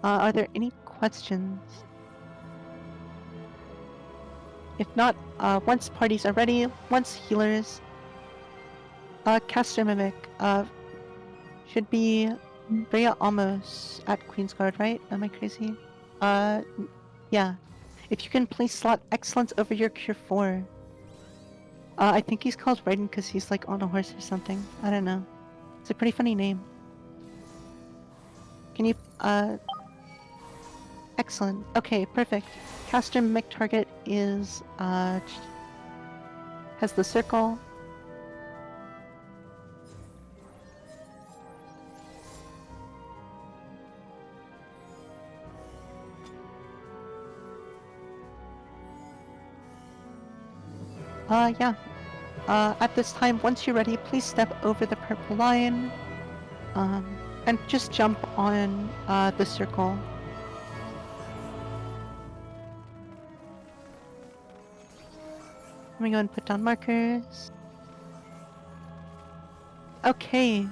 A: Are there any questions? If not, once parties are ready, once healers, Caster Mimic, should be Rhea Amos at Queensguard, right? Am I crazy? Yeah. If you can please slot Excellence over your Cure 4. I think he's called Raiden because he's like on a horse or something. I don't know. It's a pretty funny name. Can you, Excellent. Okay, perfect. Caster Mimic target is, has the circle. Yeah. At this time, once you're ready, please step over the purple line. And just jump on, the circle. Let me go and put down markers. Okay.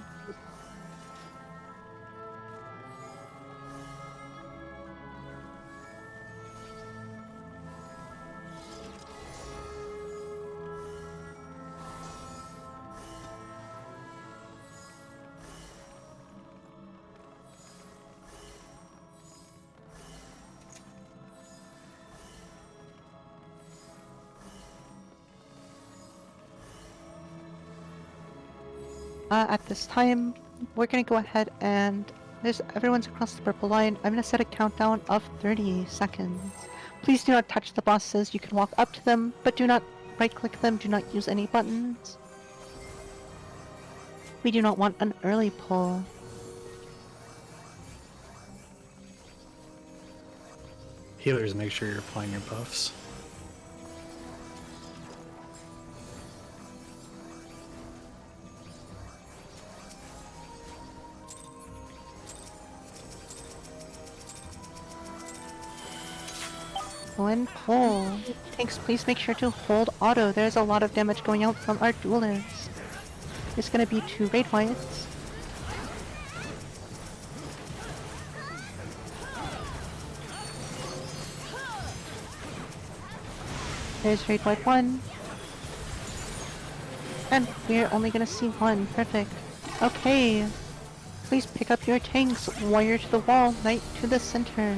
A: At this time, we're gonna go ahead and everyone's across the purple line. I'm gonna set a countdown of 30 seconds. Please do not touch the bosses. You can walk up to them, but do not right-click them. Do not use any buttons. We do not want an early pull.
E: Healers, make sure you're applying your buffs.
A: Go and pull. Tanks, please make sure to hold auto. There's a lot of damage going out from our duelists. There's gonna be 2 raid whites. There's raid white 1. And we're only gonna see 1. Perfect. Okay. Please pick up your tanks. Warrior to the wall. Knight to the center.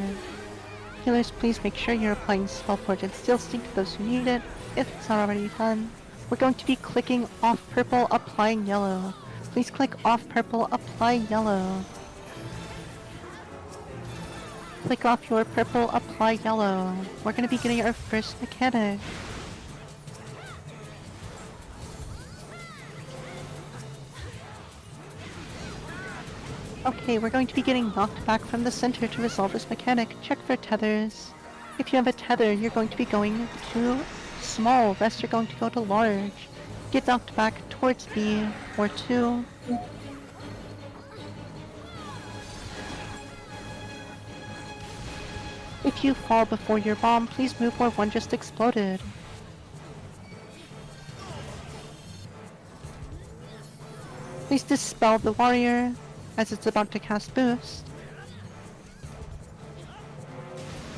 A: Healers, please make sure you're applying Spellforge and Steel Stink to those who need it, if it's not already done. We're going to be clicking off purple, applying yellow. Please click off purple, apply yellow. Click off your purple, apply yellow. We're going to be getting our first mechanic. Okay, we're going to be getting knocked back from the center to resolve this mechanic. Check for tethers. If you have a tether, you're going to be going to small. Rest, you're going to go to large. Get knocked back towards B or 2. If you fall before your bomb, please move where 1 just exploded. Please dispel the warrior as it's about to cast boost.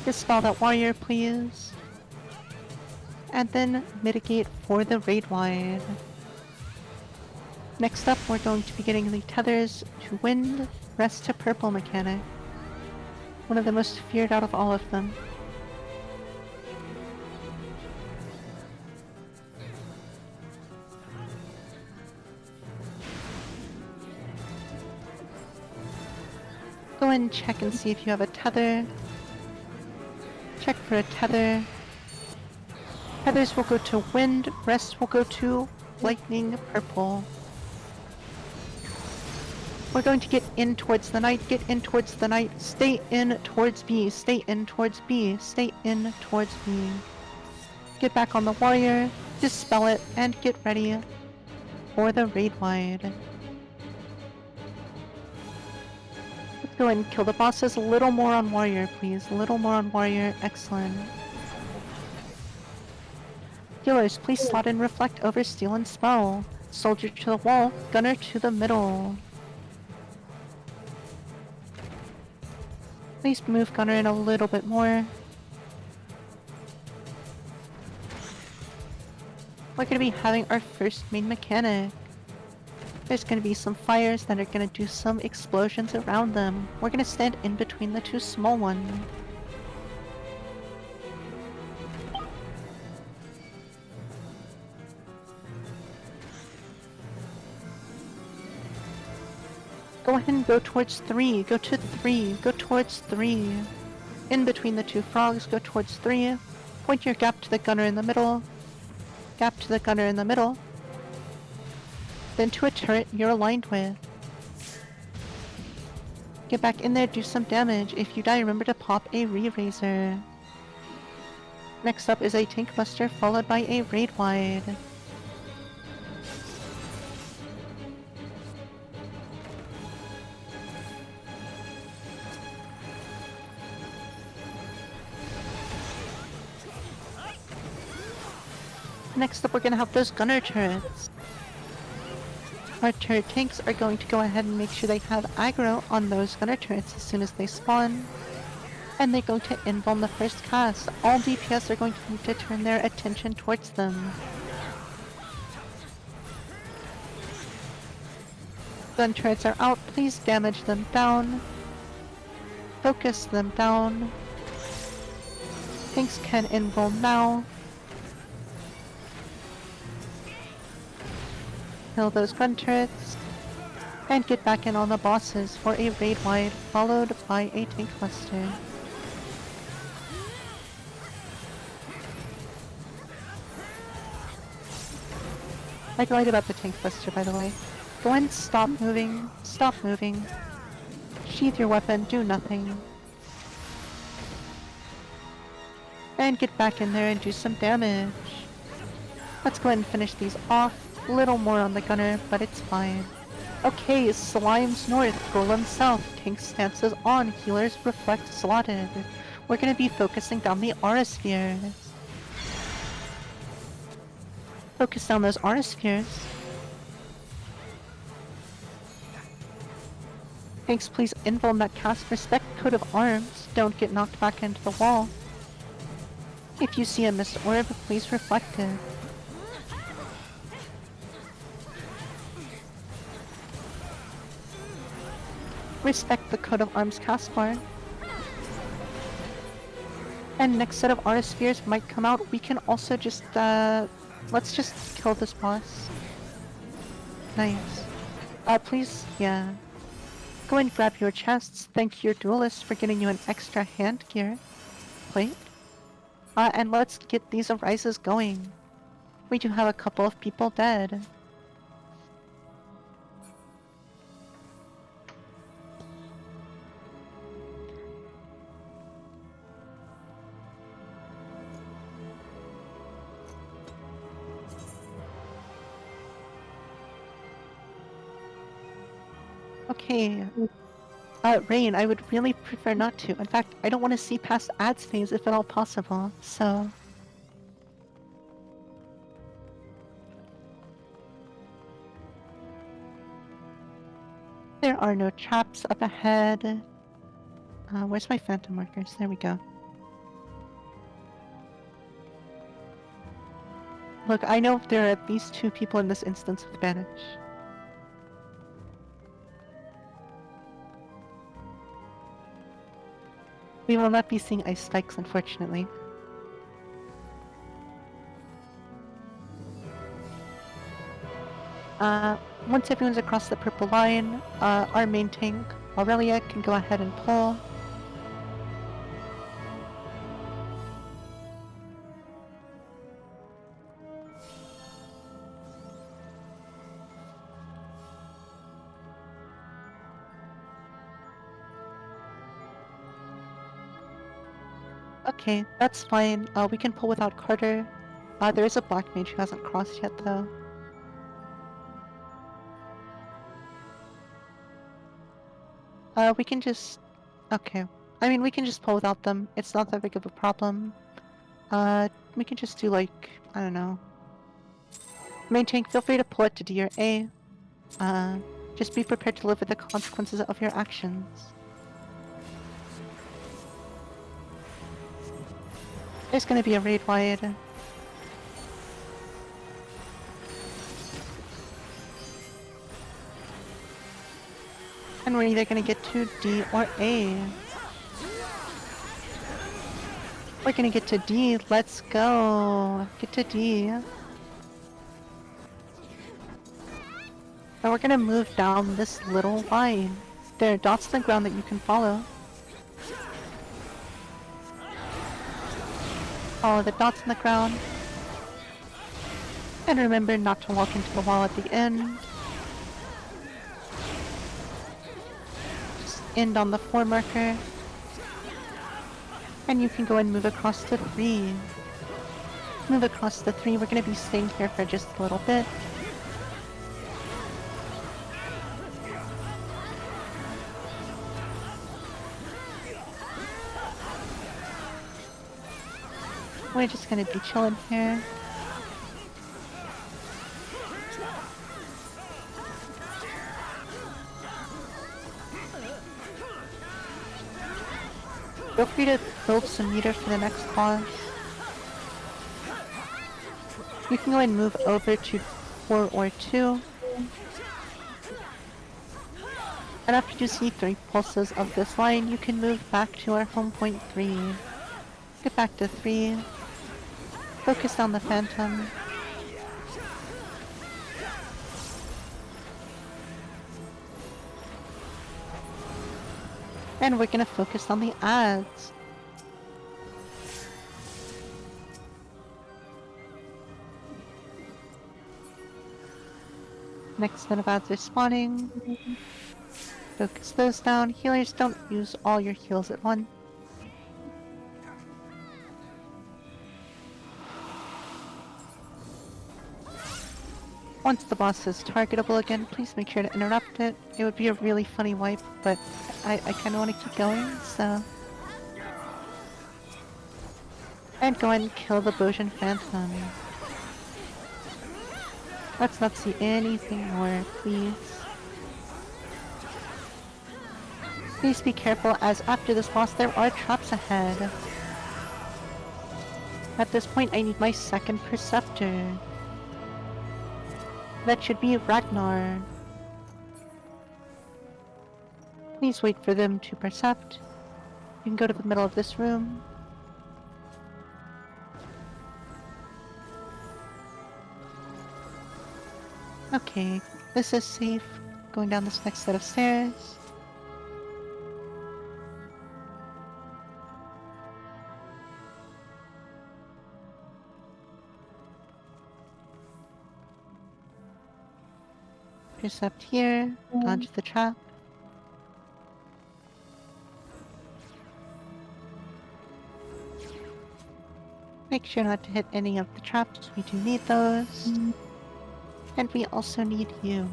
A: Dispel that warrior, please. And then mitigate for the raid wide. Next up, we're going to be getting the tethers to wind, rest to purple mechanic. One of the most feared out of all of them. Go ahead and check and see if you have a tether. Check for a tether. Tethers will go to wind, rest will go to lightning purple. We're going to get in towards the night, get in towards the night, stay in towards B, stay in towards B, stay in towards B. Get back on the warrior, dispel it, and get ready for the raid wide. Let's go ahead and kill the bosses. A little more on warrior, please. A little more on warrior. Excellent. Healers, please slot in reflect over steal and spell. Soldier to the wall, gunner to the middle. Please move gunner in a little bit more. We're going to be having our first main mechanic. There's going to be some fires that are going to do some explosions around them. We're going to stand in between the 2 small ones. Go ahead and go towards 3. Go to 3. Go towards 3. In between the 2 frogs, go towards 3. Point your gap to the gunner in the middle. Gap to the gunner in the middle. Then to a turret you're aligned with. Get back in there, do some damage. If you die, remember to pop a re-raiser. Next up is a tank buster, followed by a raid wide. Next up, we're gonna have those gunner turrets. Our turret tanks are going to go ahead and make sure they have aggro on those gunner turrets as soon as they spawn. And they're going to invuln the first cast. All DPS are going to need to turn their attention towards them. Gun turrets are out, please damage them down. Focus them down. Tanks can invuln now. Kill those gun turrets, and get back in on the bosses for a raid wide, followed by a tank buster. I lied about the tank buster, by the way. Go ahead and stop moving. Stop moving. Sheath your weapon, do nothing. And get back in there and do some damage. Let's go ahead and finish these off. A little more on the gunner, but it's fine. Okay, Slimes north, Golem south, tank stances on, healers reflect slotted. We're gonna be focusing down the aura spheres. Focus down those aura spheres. Tanks, please invuln that cast. Respect coat of arms. Don't get knocked back into the wall. If you see a missed orb, please reflect it. Respect the coat of arms cast bar. And next set of aura spheres might come out. We can also just let's just kill this boss. Nice. Please, yeah. Go and grab your chests. Thank your duelist for getting you an extra hand gear plate. And let's get these arises going. We do have a couple of people dead. Okay. Rain, I would really prefer not to. In fact, I don't want to see past ads phase if at all possible, so... There are no traps up ahead. Where's my phantom markers? There we go. Look, I know there are at least 2 people in this instance with Banish. We will not be seeing ice spikes, unfortunately. Once everyone's across the purple line, our main tank, Aurelia, can go ahead and pull. Okay, that's fine. We can pull without Carter. There is a black mage who hasn't crossed yet, though. We can just... Okay. I mean, we can just pull without them. It's not that big of a problem. We can just do, like, I don't know. Main tank, feel free to pull it to D or A. Just be prepared to live with the consequences of your actions. There's gonna be a raid wide. And we're either gonna get to D or A. We're gonna get to D. Let's go. Get to D. And we're gonna move down this little line. There are dots on the ground that you can follow. Follow the dots on the ground. And remember not to walk into the wall at the end. Just end on the 4 marker. And you can go and move across to 3. Move across to 3. We're going to be staying here for just a little bit. We're just gonna be chilling here. Feel free to build some meter for the next boss. You can go and move over to 4 or 2. And after you see 3 pulses of this line, you can move back to our home point 3. Get back to 3. Focus on the phantom. And we're gonna focus on the ads. Next set of ads are spawning. Focus those down. Healers, don't use all your heals at once. Once the boss is targetable again, please make sure to interrupt it. It would be a really funny wipe, but I kind of want to keep going, so... And go ahead and kill the Bojin Phantom. Let's not see anything more, please. Please be careful, as after this boss there are traps ahead. At this point I need my second Perceptor. That should be Ragnar. Please wait for them to percept. You can go to the middle of this room. Okay, this is safe. Going down this next set of stairs. Percept here, dodge the trap. Make sure not to hit any of the traps, we do need those. And we also need you.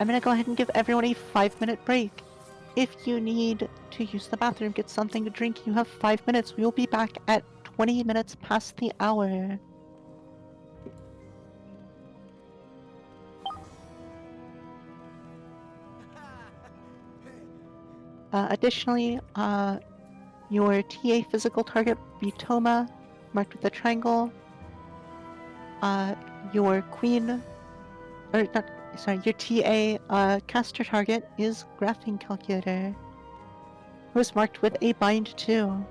A: I'm gonna go ahead and give everyone a 5-minute break. If you need to use the bathroom, get something to drink, you have 5 minutes. We will be back at 20 minutes past the hour. Additionally, your TA physical target will be Toma, marked with a triangle. Your queen, or not, sorry, your TA caster target is Graphing Calculator, who is marked with a bind too.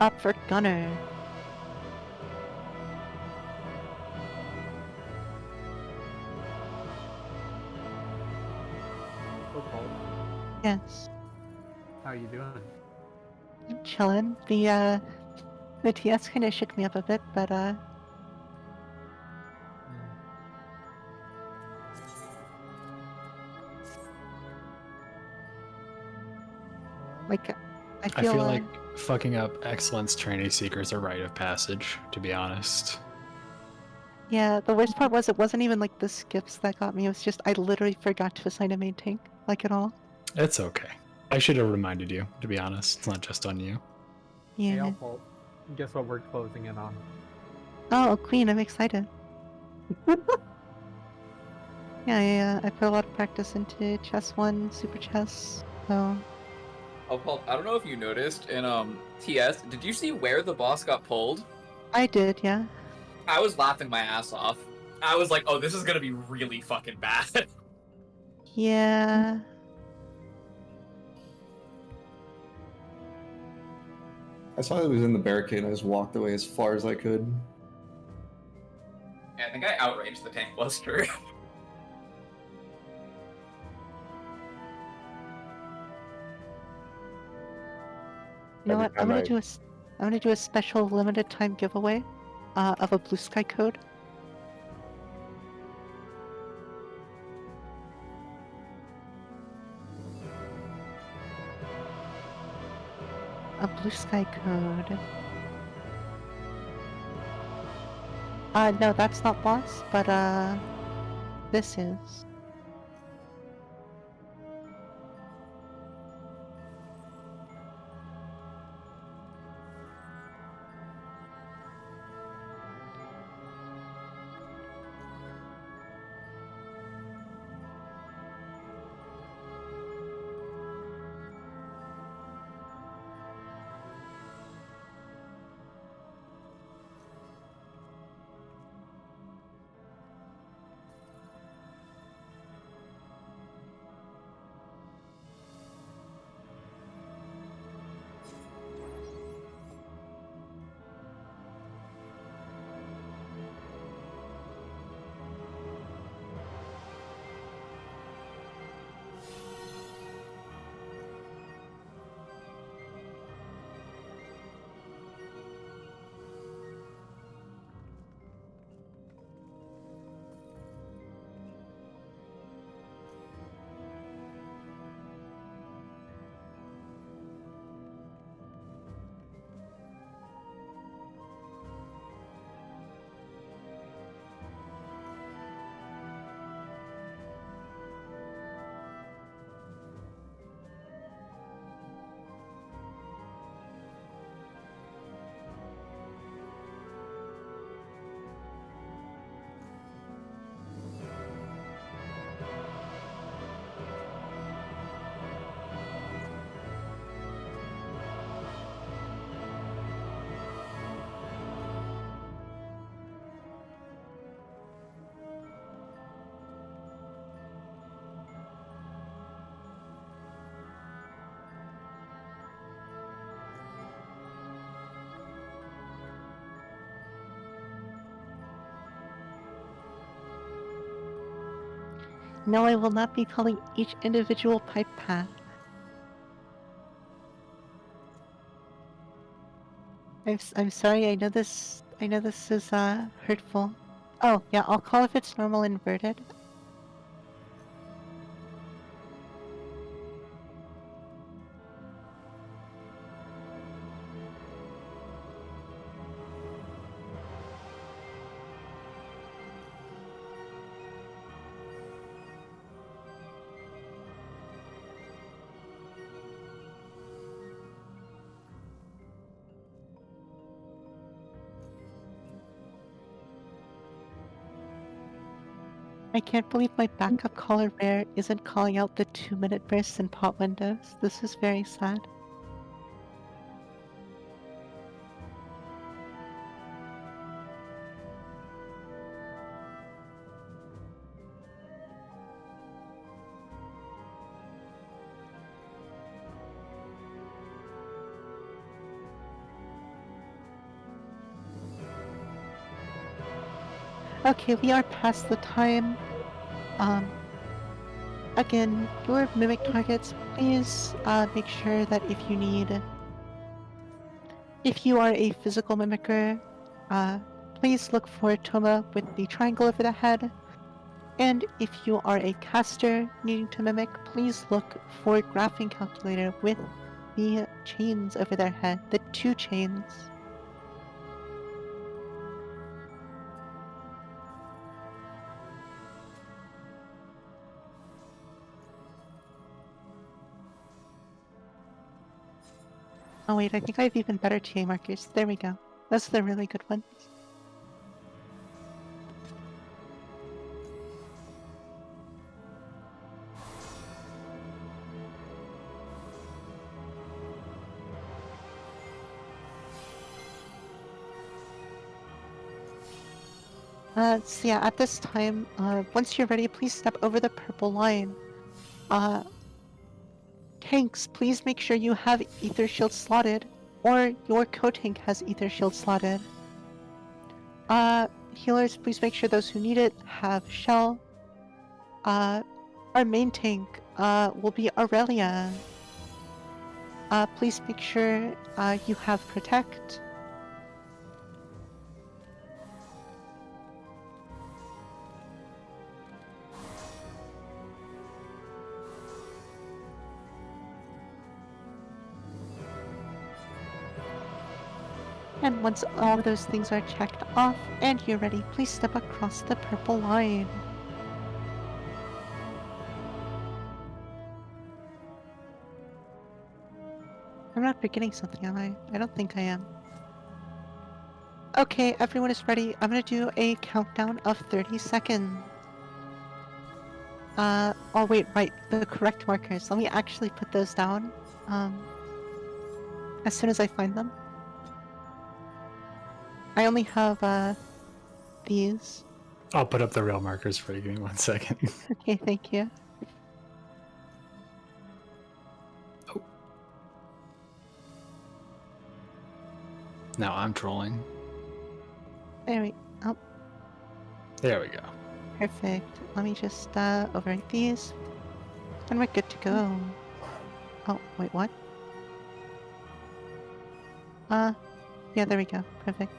A: Up for Gunner. Yes.
K: How you doing?
A: I'm chillin'. The TS kind of shook me up a bit, but like, I feel
E: like fucking up excellence training seekers a rite of passage, to be honest.
A: yeah, the worst part was it wasn't even like the skips that got me, it was just I literally forgot to assign a main tank, like at all.
E: It's okay. I should have reminded you, to be honest. It's not just on you.
K: Hey,
A: Yeah.
K: Paul, guess what we're closing in on?
A: Oh, Queen, I'm excited. Yeah, I put a lot of practice into Chess 1, Super Chess, so...
B: Oh, Paul, I don't know if you noticed in TS, did you see where the boss got pulled?
A: I did, yeah.
B: I was laughing my ass off. I was like, oh, this is gonna be really fucking bad.
A: Yeah...
L: I saw it was in the barricade and I just walked away as far as I could.
B: Yeah, I think I outraged the tank buster.
A: You know what? I'm gonna do a special limited time giveaway of a Blue Sky code. A Blue Sky code. No, that's not boss, but this is. No, I will not be calling each individual pipe path. I'm sorry. I know this is hurtful. Oh yeah, I'll call if it's normal inverted. I can't believe my backup caller rare isn't calling out the 2-minute bursts in pot windows. This is very sad. Okay, we are past the time. Again, your mimic targets, please make sure that if you are a physical mimicker, please look for Toma with the triangle over the head. And if you are a caster needing to mimic, please look for graphing calculator with the chains over their head, the 2 chains. Oh wait, I think I have even better TA markers. There we go. Those are the really good ones. So yeah, at this time, once you're ready, please step over the purple line. Tanks, please make sure you have ether shield slotted, or your co-tank has ether shield slotted. Healers, please make sure those who need it have shell. Our main tank, will be Aurelia. Please make sure, you have protect. And once all of those things are checked off and you're ready, please step across the purple line. I'm not forgetting something, am I? I don't think I am. Okay, everyone is ready. I'm gonna do a countdown of 30 seconds. Oh wait, right, the correct markers. Let me actually put those down, as soon as I find them. I only have, these.
E: I'll put up the real markers for you. Give me 1 second.
A: Okay, thank you.
E: Oh. Now I'm trolling.
A: There we oh,
E: There we go.
A: perfect. Let me just overwrite these. And we're good to go. Oh, wait, what? Yeah, there we go. Perfect.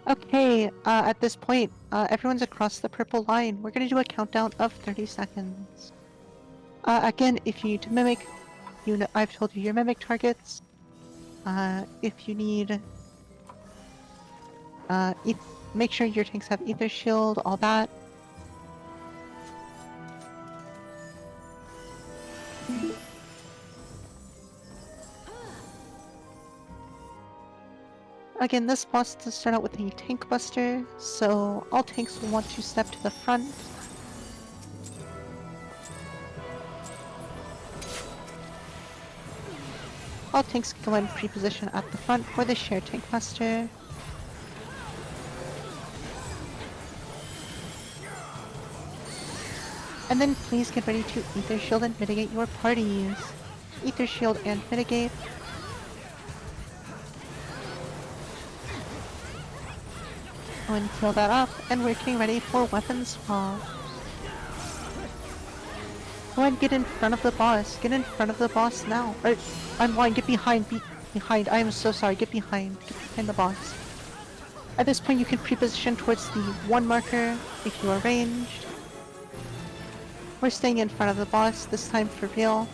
A: Okay, at this point, everyone's across the purple line. We're gonna do a countdown of 30 seconds. Again, if you need to mimic, I've told you your mimic targets. If you need, make sure your tanks have ether shield, all that. Again, this boss does start out with a tank buster, so all tanks will want to step to the front. All tanks can go in pre-position at the front for the shared tank buster. And then please get ready to ether shield and mitigate your parties. Ether shield and mitigate. Go and fill that up, and we're getting ready for weapon swaps. Go ahead and get in front of the boss. Get in front of the boss now. Or, I'm lying. Get behind. Behind. I am so sorry. Get behind. Get behind the boss. At this point, you can pre-position towards the 1 marker if you are ranged. We're staying in front of the boss, this time for real.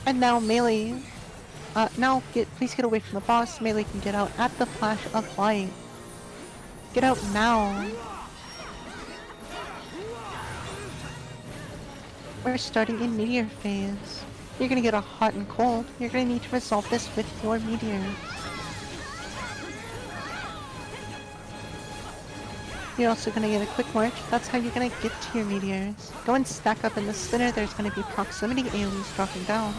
A: And now melee. Please get away from the boss. Melee can get out at the flash of light. Get out now. We're starting in meteor phase. You're gonna get a hot and cold. You're gonna need to resolve this with your meteors. You're also gonna get a quick march. That's how you're gonna get to your meteors. Go and stack up in the center. There's gonna be proximity AoEs dropping down.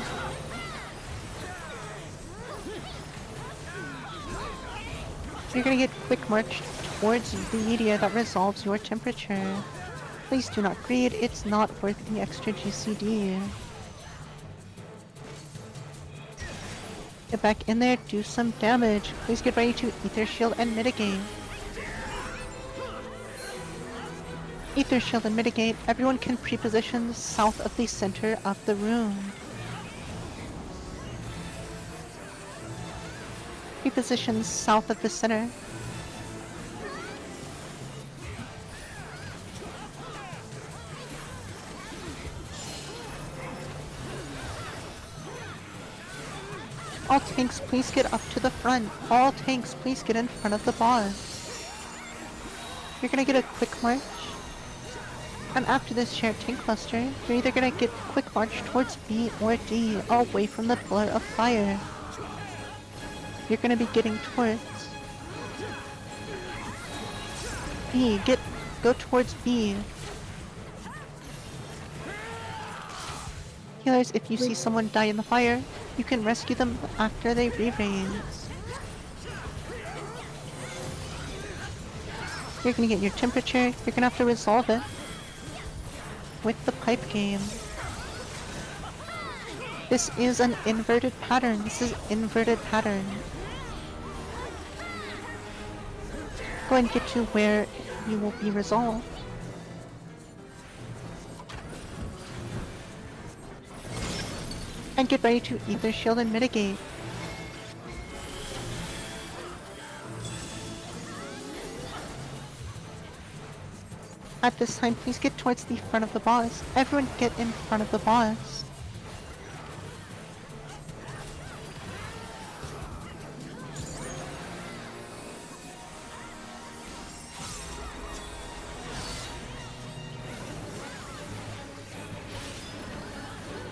A: You're gonna get quick march towards the meteor that resolves your temperature. Please do not greed. It's not worth the extra GCD. Get back in there, do some damage. Please get ready to Ether Shield and mitigate. Ether Shield and mitigate. Everyone can pre-position south of the center of the room. Pre-position south of the center. All tanks, please get up to the front. All tanks, please get in front of the boss. You're gonna get a quick march. And after this shared tank cluster, you're either gonna get quick march towards B or D, away from the pillar of fire. You're gonna be getting towards B. Go towards B. Healers, if you see someone die in the fire, you can rescue them after they re-raise. You're gonna get your temperature. You're gonna have to resolve it with the pipe game. This is an inverted pattern. This is inverted pattern. Go and get to where you will be resolved. And get ready to Ether Shield and mitigate. At this time, please get towards the front of the boss. Everyone get in front of the boss.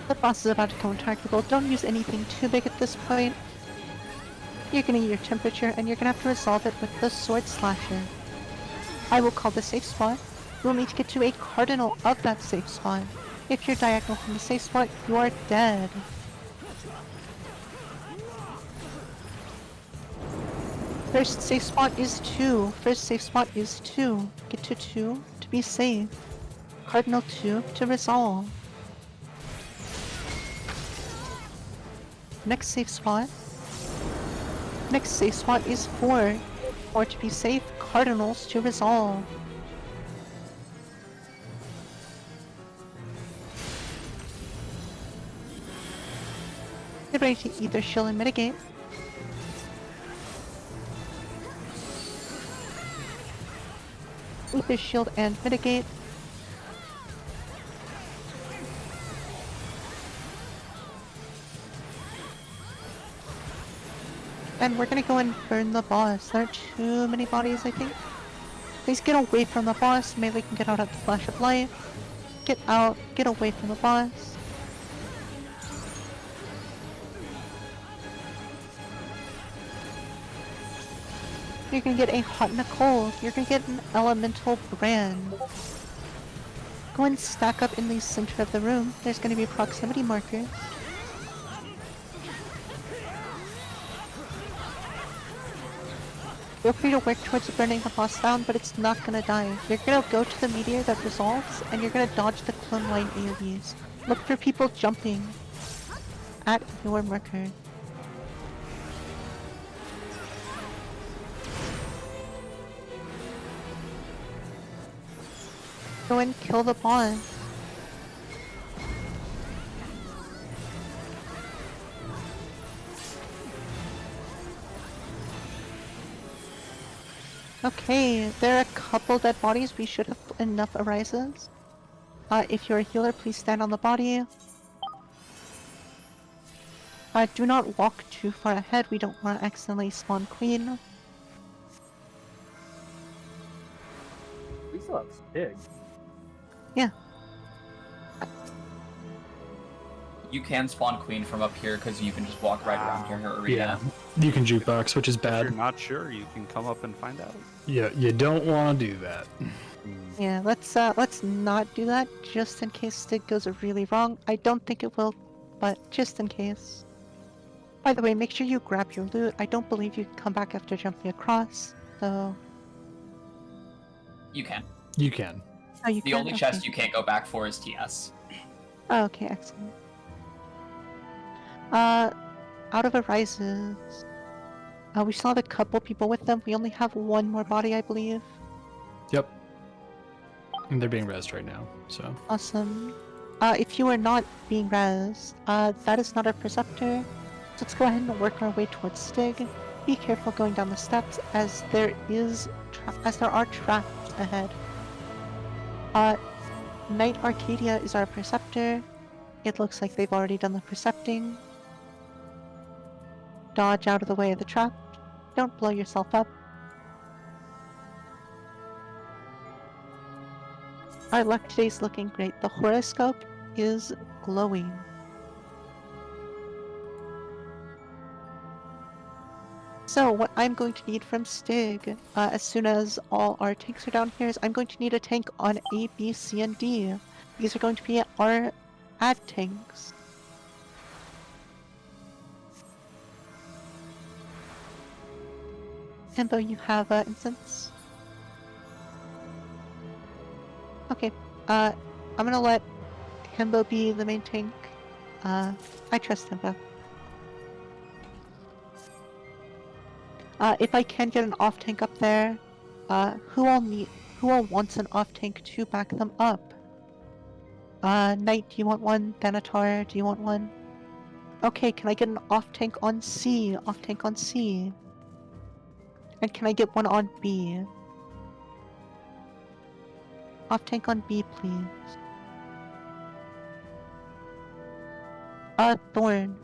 A: The boss is about to come attackable. Don't use anything too big at this point. You're gonna get your temperature, and you're gonna have to resolve it with the Sword Slasher. I will call the safe spot. You will need to get to a cardinal of that safe spot. If you're diagonal from the safe spot, you are dead. First safe spot is 2. First safe spot is 2. Get to 2 to be safe. Cardinal 2 to resolve. Next safe spot. Next safe spot is 4. 4 to be safe. Cardinals to resolve. Get ready to Ether Shield and mitigate. Ether Shield and mitigate. And we're gonna go and burn the boss. There are too many bodies, I think. Please get away from the boss. Melee can get out at the flash of light. Get out. Get away from the boss. You're gonna get a hot and a cold. You're gonna get an elemental brand. Go and stack up in the center of the room. There's gonna be proximity markers. Feel free to work towards burning the boss down, but it's not gonna die. You're gonna go to the meteor that resolves, and you're gonna dodge the clone line AoEs. Look for people jumping at your marker. Go and kill the boss. Okay, there are a couple dead bodies. We should have enough arises. If you're a healer, please stand on the body. Do not walk too far ahead. We don't want to accidentally spawn queen.
K: We still have Stig.
A: Yeah.
B: You can spawn queen from up here because you can just walk right around her arena.
E: Yeah, you can jukebox, which is
G: If you're
E: bad.
G: not sure, you can come up and find out.
E: Yeah, you don't want to do that.
A: Yeah, let's not do that just in case Stig goes really wrong. I don't think it will, but just in case. By the way, make sure you grab your loot. I don't believe you can come back after jumping across, so...
B: You can.
E: You can.
A: Oh, you
B: The
A: can?
B: only
A: Okay.
B: chest you can't go back for is TS.
A: Oh, okay, excellent. Out of arises... we still have a couple people with them. We only have one more body, I believe.
E: Yep. And they're being rezzed right now, so.
A: Awesome. If you are not being rezzed, that is not a Preceptor. So let's go ahead and work our way towards Stig. Be careful going down the steps, as there are traps ahead. Knight Arcadia is our Preceptor. It looks like they've already done the Precepting. Dodge out of the way of the trap. Don't blow yourself up. Our luck today's looking great. The horoscope is glowing. So what I'm going to need from Stig, as soon as all our tanks are down here, is I'm going to need a tank on A, B, C, and D. These are going to be our ad tanks. Himbo, you have instance? Okay, I'm gonna let Himbo be the main tank. I trust Himbo. If I can get an off tank up there, who all wants an off tank to back them up? Knight, do you want one? Thanatar, do you want one? Okay, can I get an off tank on C? Off tank on C. And can I get one on B? Off tank on B, please. Thorn.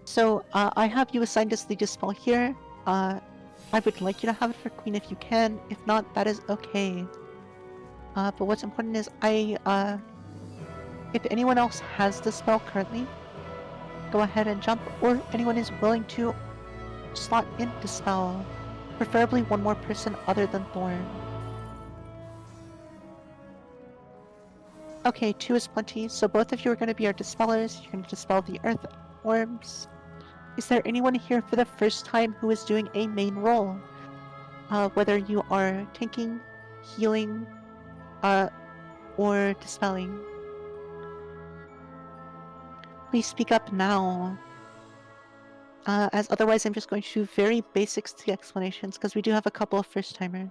A: So, I have you assigned as the Dispel here. I would like you to have it for Queen if you can. If not, that is okay. But what's important is if anyone else has the spell currently, go ahead and jump, or anyone is willing to slot in Dispel. Preferably one more person other than Thorn. Okay, 2 is plenty, so both of you are going to be our Dispellers. You're going to dispel the Earth Orbs. Is there anyone here for the first time who is doing a main role? Whether you are tanking, healing, or dispelling. Please speak up now. As otherwise I'm just going to do very basic explanations, because we do have a couple of first-timers.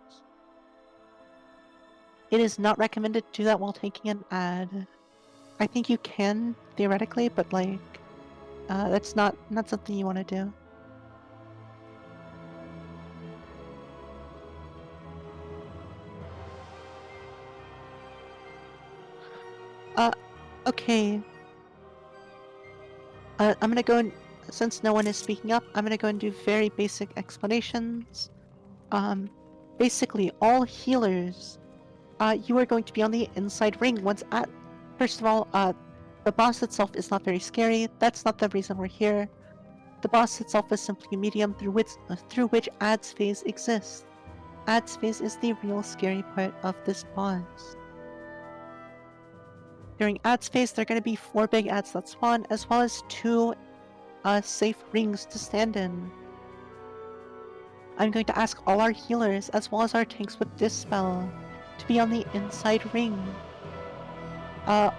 A: It is not recommended to do that while taking an ad. I think you can, theoretically, but like, that's not something you want to do. Okay. I'm gonna go and, since no one is speaking up, I'm gonna go and do very basic explanations. Basically, all healers, you are going to be on the inside ring once at... First of all, the boss itself is not very scary. That's not the reason we're here. The boss itself is simply a medium through which ads phase exists. Ads phase is the real scary part of this boss. During ads phase, there are going to be 4 big ads that spawn, as well as 2 safe rings to stand in. I'm going to ask all our healers, as well as our tanks with Dispel, to be on the inside ring. All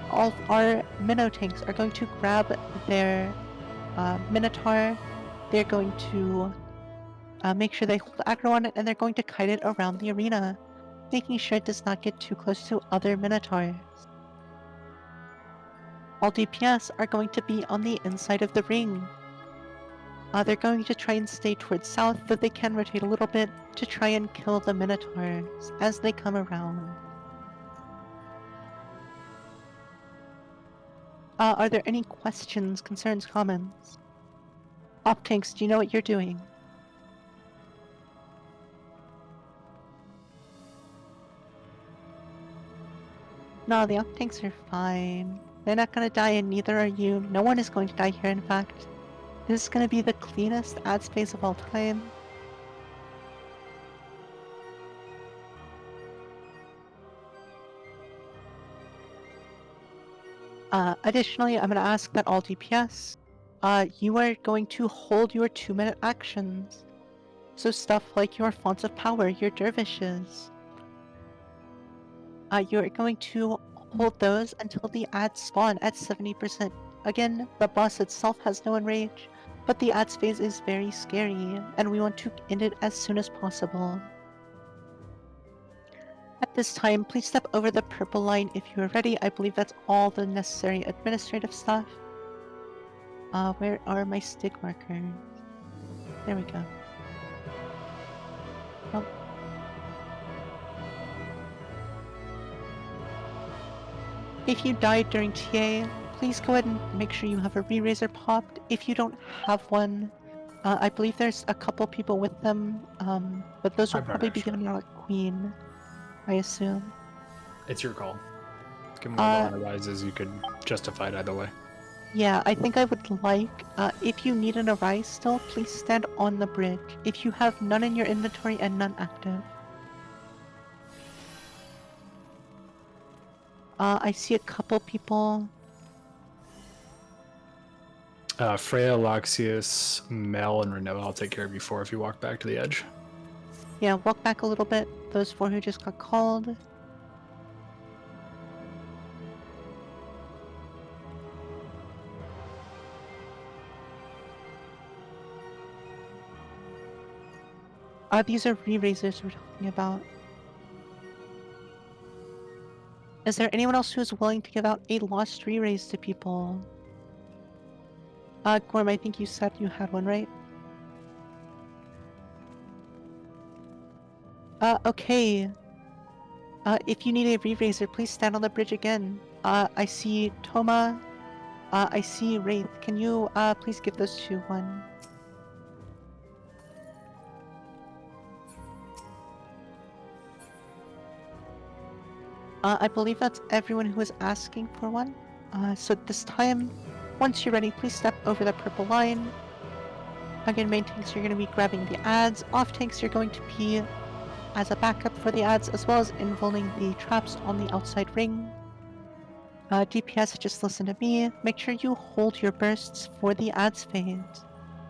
A: of our Minnow tanks are going to grab their Minotaur. They're going to make sure they hold aggro on it, and they're going to kite it around the arena. making sure it does not get too close to other Minotaurs. All DPS are going to be on the inside of the ring. They're going to try and stay towards south, though they can rotate a little bit to try and kill the Minotaurs as they come around. Are there any questions, concerns, comments? Op tanks, do you know what you're doing? No, the op tanks are fine. They're not gonna die and neither are you. No one is going to die here, in fact. This is gonna be the cleanest ad space of all time. Additionally, I'm gonna ask that all DPS, you are going to hold your 2-minute actions. So stuff like your fonts of power, your dervishes. You're going to hold those until the ads spawn at 70%. Again, the boss itself has no enrage, but the ads phase is very scary, and we want to end it as soon as possible. At this time, please step over the purple line if you are ready. I believe that's all the necessary administrative stuff. Where are my stick markers? There we go. Oh. If you died during TA, please go ahead and make sure you have a re-raiser popped. If you don't have one, I believe there's a couple people with them, but those will probably be given out at Queen, I assume.
E: It's your call. Given where the line arises, you could justify it either way.
A: Yeah, I think I would like, if you need an arise still, please stand on the bridge. If you have none in your inventory and none active. I see a couple people.
E: Freya, Loxius, Mel, and Renova, I'll take care of you 4 if you walk back to the edge.
A: Yeah, walk back a little bit. Those 4 who just got called. These are re-raisers we're talking about. Is there anyone else who's willing to give out a lost re-raise to people? Gorm, I think you said you had one, right? Okay. If you need a re-raiser, please stand on the bridge again. I see Toma. I see Wraith. Can you, please give those to one? I believe that's everyone who is asking for one. So this time, once you're ready, please step over the purple line. Again, main tanks, you're going to be grabbing the ads. Off tanks, you're going to be as a backup for the ads, as well as invulning the traps on the outside ring. DPS, just listen to me. Make sure you hold your bursts for the ads phase.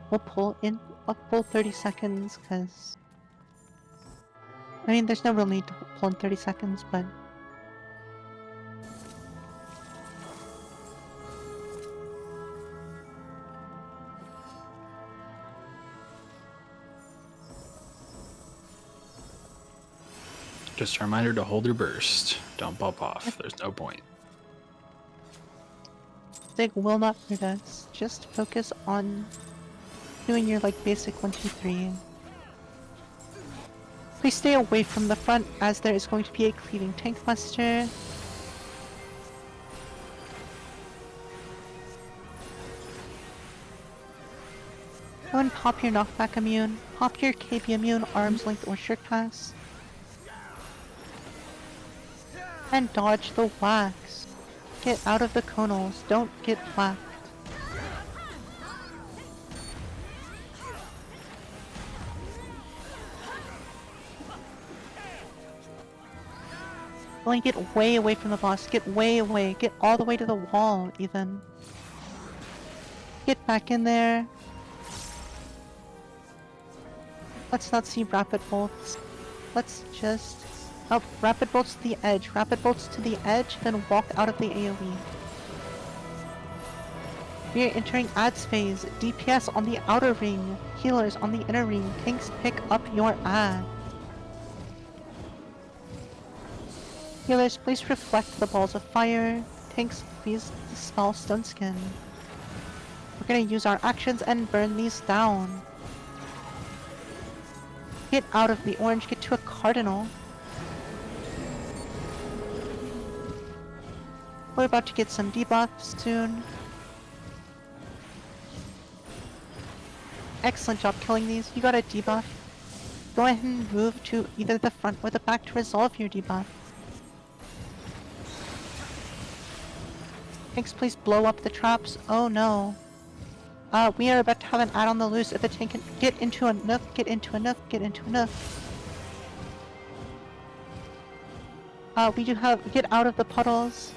A: We'll pull in a full 30 seconds, because... I mean, there's no real need to pull in 30 seconds, but...
E: Just a reminder to hold your burst. Don't bump off. There's no point.
A: Zig will not hurt us. Just focus on doing your basic 1, 2, 3. Please stay away from the front, as there is going to be a cleaving tank buster. Go and pop your knockback immune. Pop your KB immune, arm's length, or shirt pass. And dodge the wax. Get out of the conals. Don't get whacked. Only get way away from the boss. Get way away. Get all the way to the wall, even. Get back in there. Let's not see rapid bolts. Let's just... Oh, rapid bolts to the edge. Rapid bolts to the edge, then walk out of the AoE. We are entering ads phase. DPS on the outer ring. Healers on the inner ring. Tanks pick up your ad. Healers, please reflect the balls of fire. Tanks, please dispel stone skin. We're gonna use our actions and burn these down. Get out of the orange, get to a cardinal. We're about to get some debuffs soon. Excellent job killing these. You got a debuff. Go ahead and move to either the front or the back to resolve your debuff. Tanks, please blow up the traps. Oh no. We are about to have an ad on the loose. If the tank can get into a nook, get into a nook, get into a nook. We do have get out of the puddles.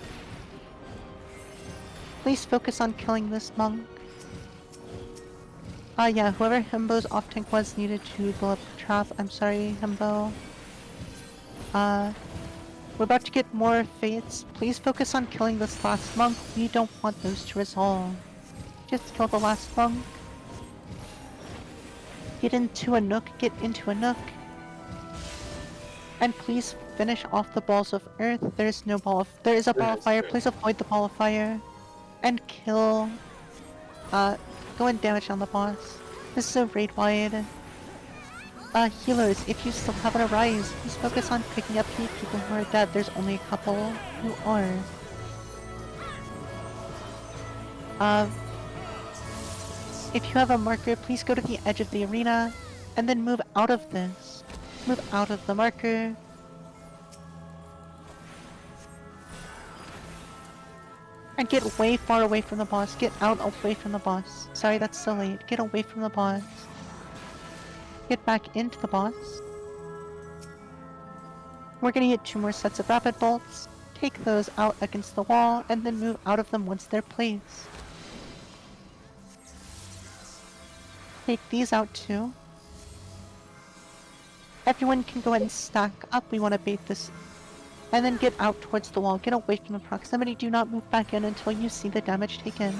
A: Please focus on killing this monk. Yeah, whoever Himbo's off tank was needed to blow up the trap. I'm sorry, Himbo. We're about to get more fates. Please focus on killing this last monk. We don't want those to resolve. Just kill the last monk. Get into a nook, get into a nook. And please finish off the balls of earth. There is no ball of... There is a ball of fire. Please avoid the ball of fire. And kill... go and damage on the boss. This is a raid wide. Healers, if you still have an arise, please focus on picking up people who are dead. There's only a couple who are. If you have a marker, please go to the edge of the arena, and then move out of this. Move out of the marker. And get way far away from the boss. Get out away from the boss. Sorry, that's so late. Get away from the boss. Get back into the boss. We're gonna get 2 more sets of rapid bolts. Take those out against the wall, and then move out of them once they're placed. Take these out too. Everyone can go ahead and stack up. We want to bait this. And then get out towards the wall. Get away from the proximity. Do not move back in until you see the damage taken.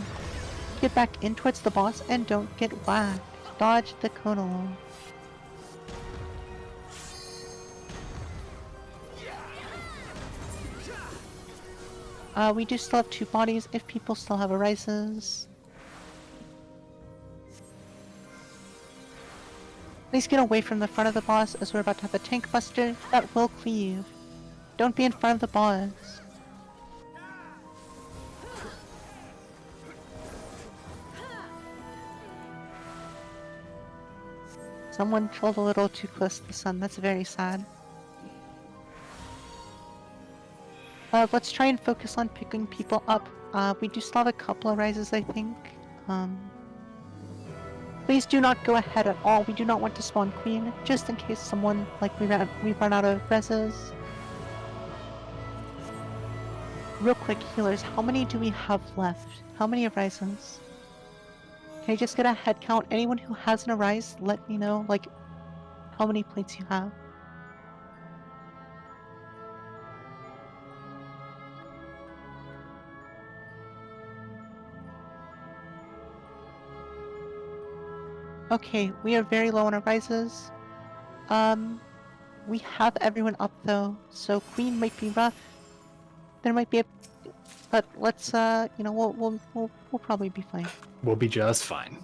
A: Get back in towards the boss and don't get whacked. Dodge the conal. We do still have 2 bodies if people still have arises. Please get away from the front of the boss as we're about to have a tank buster that will cleave. Don't be in front of the boss. Someone trolled a little too close to the sun. That's very sad. Let's try and focus on picking people up. We do still have a couple of rises, I think. Please do not go ahead at all. We do not want to spawn queen, just in case someone, like, we run out of reses. Real quick, healers, how many do we have left? How many arises? Can I just get a head count? Anyone who has an arise, let me know, like, how many plates you have. Okay, we are very low on arises. We have everyone up though, so queen might be rough. There might be a, but let's you know, we'll probably be fine.
E: We'll be just fine.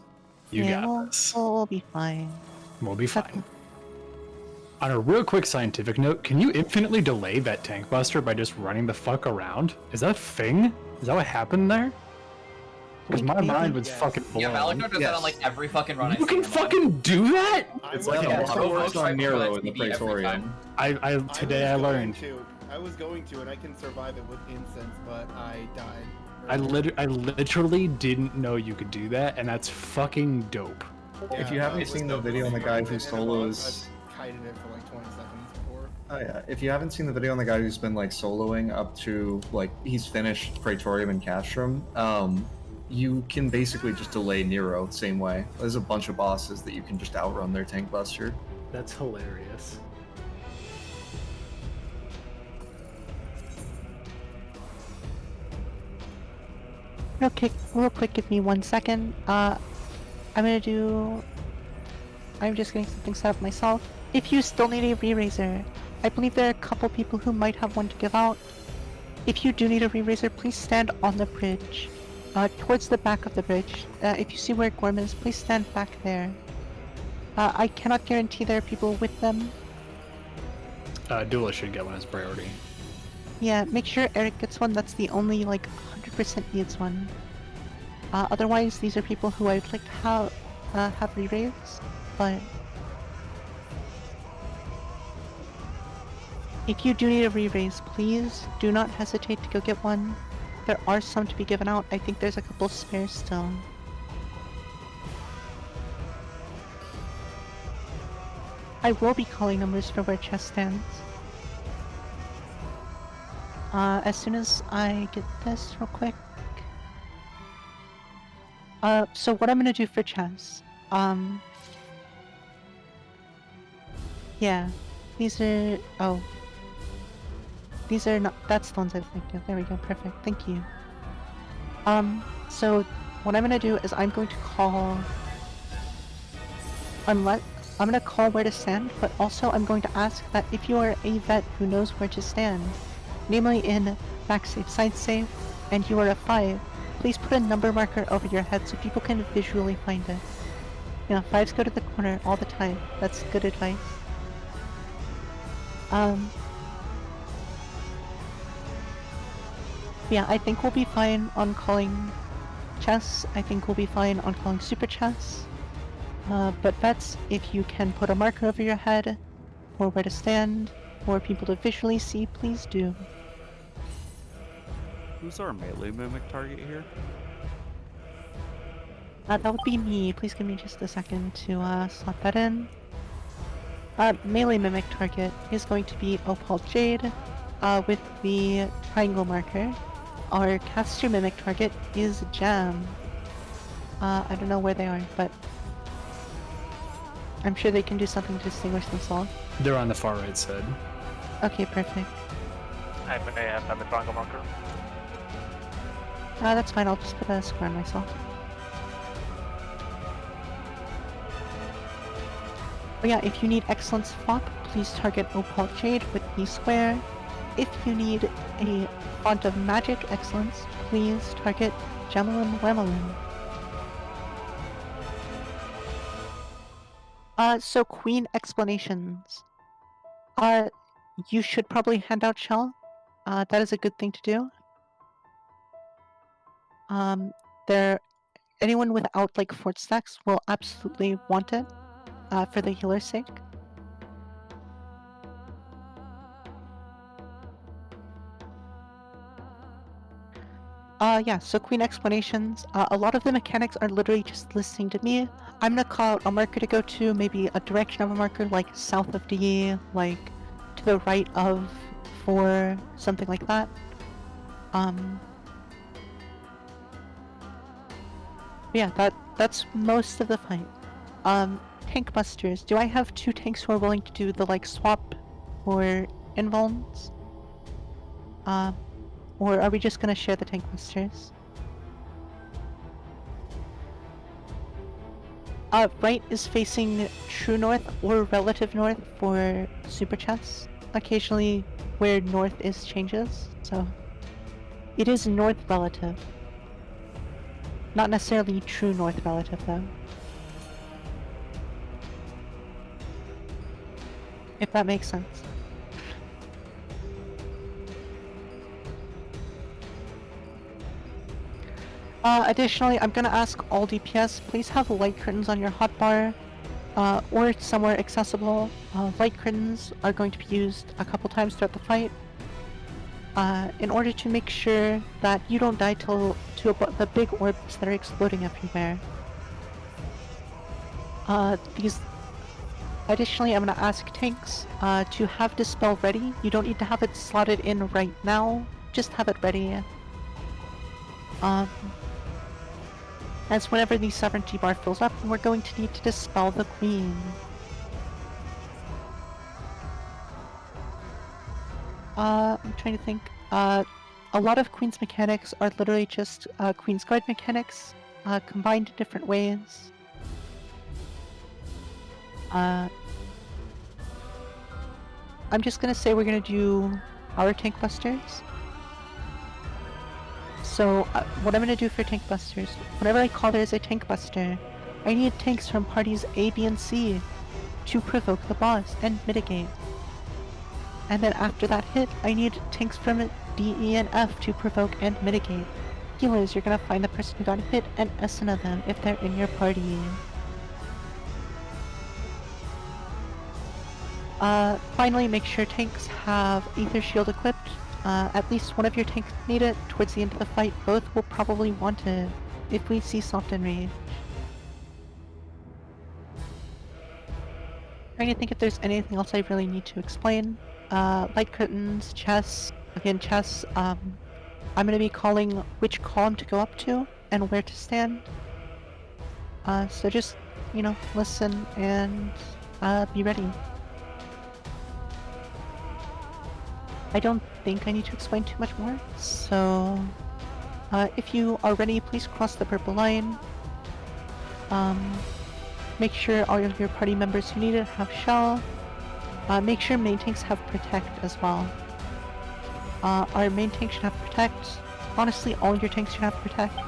E: You got this.
A: We'll be fine.
E: We'll be fine. On a real quick scientific note, can you infinitely delay that tank buster by just running the fuck around? Is that a thing? Is that what happened there? Because my mind was fucking blown.
B: Yeah, Malachor does that on like every fucking run.
E: You can fucking do that?
C: It's
L: like a lot of works on Nero in the Praetorium.
E: Today I learned.
C: I was going to, and I can survive it with incense, but I died.
E: I literally didn't know you could do that, and that's fucking dope.
L: If you haven't seen the video on the guy who solos...
C: I've kited it for like 20 seconds before.
L: Oh yeah, if you haven't seen the video on the guy who's been like soloing up to, like, he's finished Praetorium and Castrum, you can basically just delay Nero the same way. There's a bunch of bosses that you can just outrun their tank buster.
E: That's hilarious.
A: Real quick, give me 1 second. I'm just getting something set up myself. If you still need a re-raiser, I believe there are a couple people who might have one to give out. If you do need a re-raiser, please stand on the bridge, towards the back of the bridge. If you see where Gorm is, please stand back there. I cannot guarantee there are people with them.
E: Duelist should get one as priority.
A: Yeah, make sure Eric gets one. That's the only, like, 100% needs one. Otherwise, these are people who I'd like to have re-raised, but... If you do need a re-raise, please do not hesitate to go get one. There are some to be given out. I think there's a couple spares still. I will be calling numbers for where chest stands. As soon as I get this real quick. So what I'm gonna do for chess, yeah, these are, oh. These are not, that's the ones I was thinking of. There we go, perfect, thank you. So what I'm gonna do is I'm going to call, I'm gonna call where to stand, but also I'm going to ask that if you are a vet who knows where to stand, namely in back safe, side safe, and you are a 5, please put a number marker over your head so people can visually find it. You know, 5s go to the corner all the time. That's good advice. Yeah, I think we'll be fine on calling chess. I think we'll be fine on calling super chess. But vets, if you can put a marker over your head, or where to stand, for people to visually see, please do.
G: Who's our melee mimic target here?
A: That would be me. Please give me just a second to slot that in. Melee mimic target is going to be Opal Jade, with the triangle marker. Our caster mimic target is Jam. I don't know where they are, but I'm sure they can do something to distinguish themselves.
E: They're on the far right side.
A: Okay, perfect.
K: I may have done the triangle marker.
A: That's fine, I'll just put a square on myself. But yeah, if you need excellence swap, please target Opal Jade with the square. If you need a font of magic excellence, please target Gemelin Wemelin. So Queen explanations. You should probably hand out shell. That is a good thing to do. Anyone without like fort stacks will absolutely want it, for the healer's sake. Yeah, so Queen explanations, a lot of the mechanics are literally just listening to me. I'm gonna call out a marker to go to, maybe a direction of a marker, like south of D, like to the right of 4, something like that. Yeah, that's most of the fight. Tank busters. Do I have 2 tanks who are willing to do the like swap or invulns? Or are we just gonna share the tank busters? Right is facing true north or relative north for super chests. Occasionally where north is changes, so it is north relative. Not necessarily true north relative though. If that makes sense. Additionally, I'm gonna ask all DPS, please have light curtains on your hotbar, or somewhere accessible. Light curtains are going to be used a couple times throughout the fight, in order to make sure that you don't die to the big orbs that are exploding everywhere. Additionally, I'm gonna ask tanks, to have Dispel ready. You don't need to have it slotted in right now, just have it ready. As whenever the sovereignty bar fills up, we're going to need to dispel the queen. I'm trying to think. A lot of Queen's mechanics are literally just Queen's Guard mechanics, combined in different ways. I'm just gonna say we're gonna do our tank busters. So what I'm gonna do for tank busters, whenever I call there is a tank buster, I need tanks from parties A, B, and C to provoke the boss and mitigate. And then after that hit, I need tanks from D, E, and F to provoke and mitigate. Healers, you're gonna find the person who got hit and SN them if they're in your party. Finally, make sure tanks have Ether Shield equipped. At least one of your tanks need it. Towards the end of the fight, both will probably want it if we see soft enrage. Trying to think if there's anything else I really need to explain. Light curtains, chess. Again, chess. I'm gonna be calling which column to go up to and where to stand. So just, you know, listen and be ready. I don't think I need to explain too much more, so if you are ready, please cross the purple line. Make sure all of your party members who need it have shell. Make sure main tanks have protect as well. Our main tank should have protect. Honestly, all your tanks should have protect.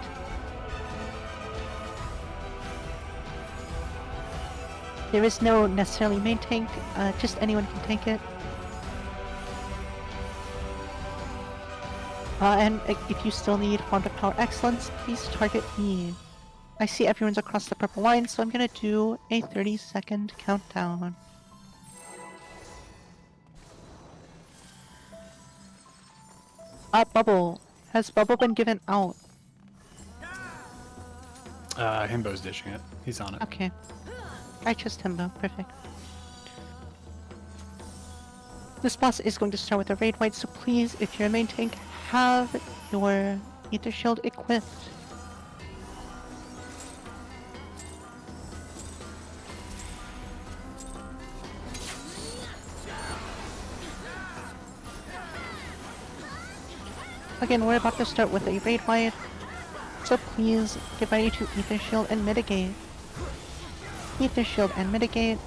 A: There is no necessarily main tank, just anyone can tank it. And if you still need Font of Power Excellence, please target me. I see everyone's across the purple line, so I'm gonna do a 30-second countdown. Bubble. Has Bubble been given out?
E: Himbo's dishing it. He's on it.
A: Okay. I trust Himbo. Perfect. This boss is going to start with a raid wipe, so please, if you're a main tank, have your Ether Shield equipped. Again, we're about to start with a raid wipe, so please get ready to Ether Shield and mitigate. Ether Shield and mitigate.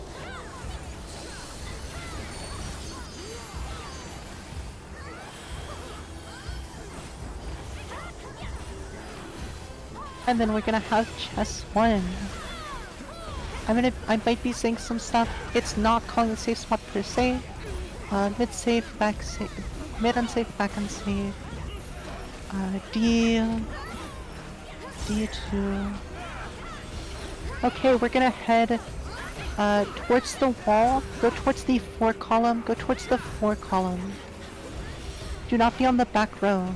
A: And then we're gonna have chess 1. I might be saying some stuff. It's not calling the safe spot per se. Mid safe, back safe, mid unsafe, back unsafe. D2. Okay, we're gonna head towards the wall. Go towards the 4 column. Go towards the 4 column. Do not be on the back row.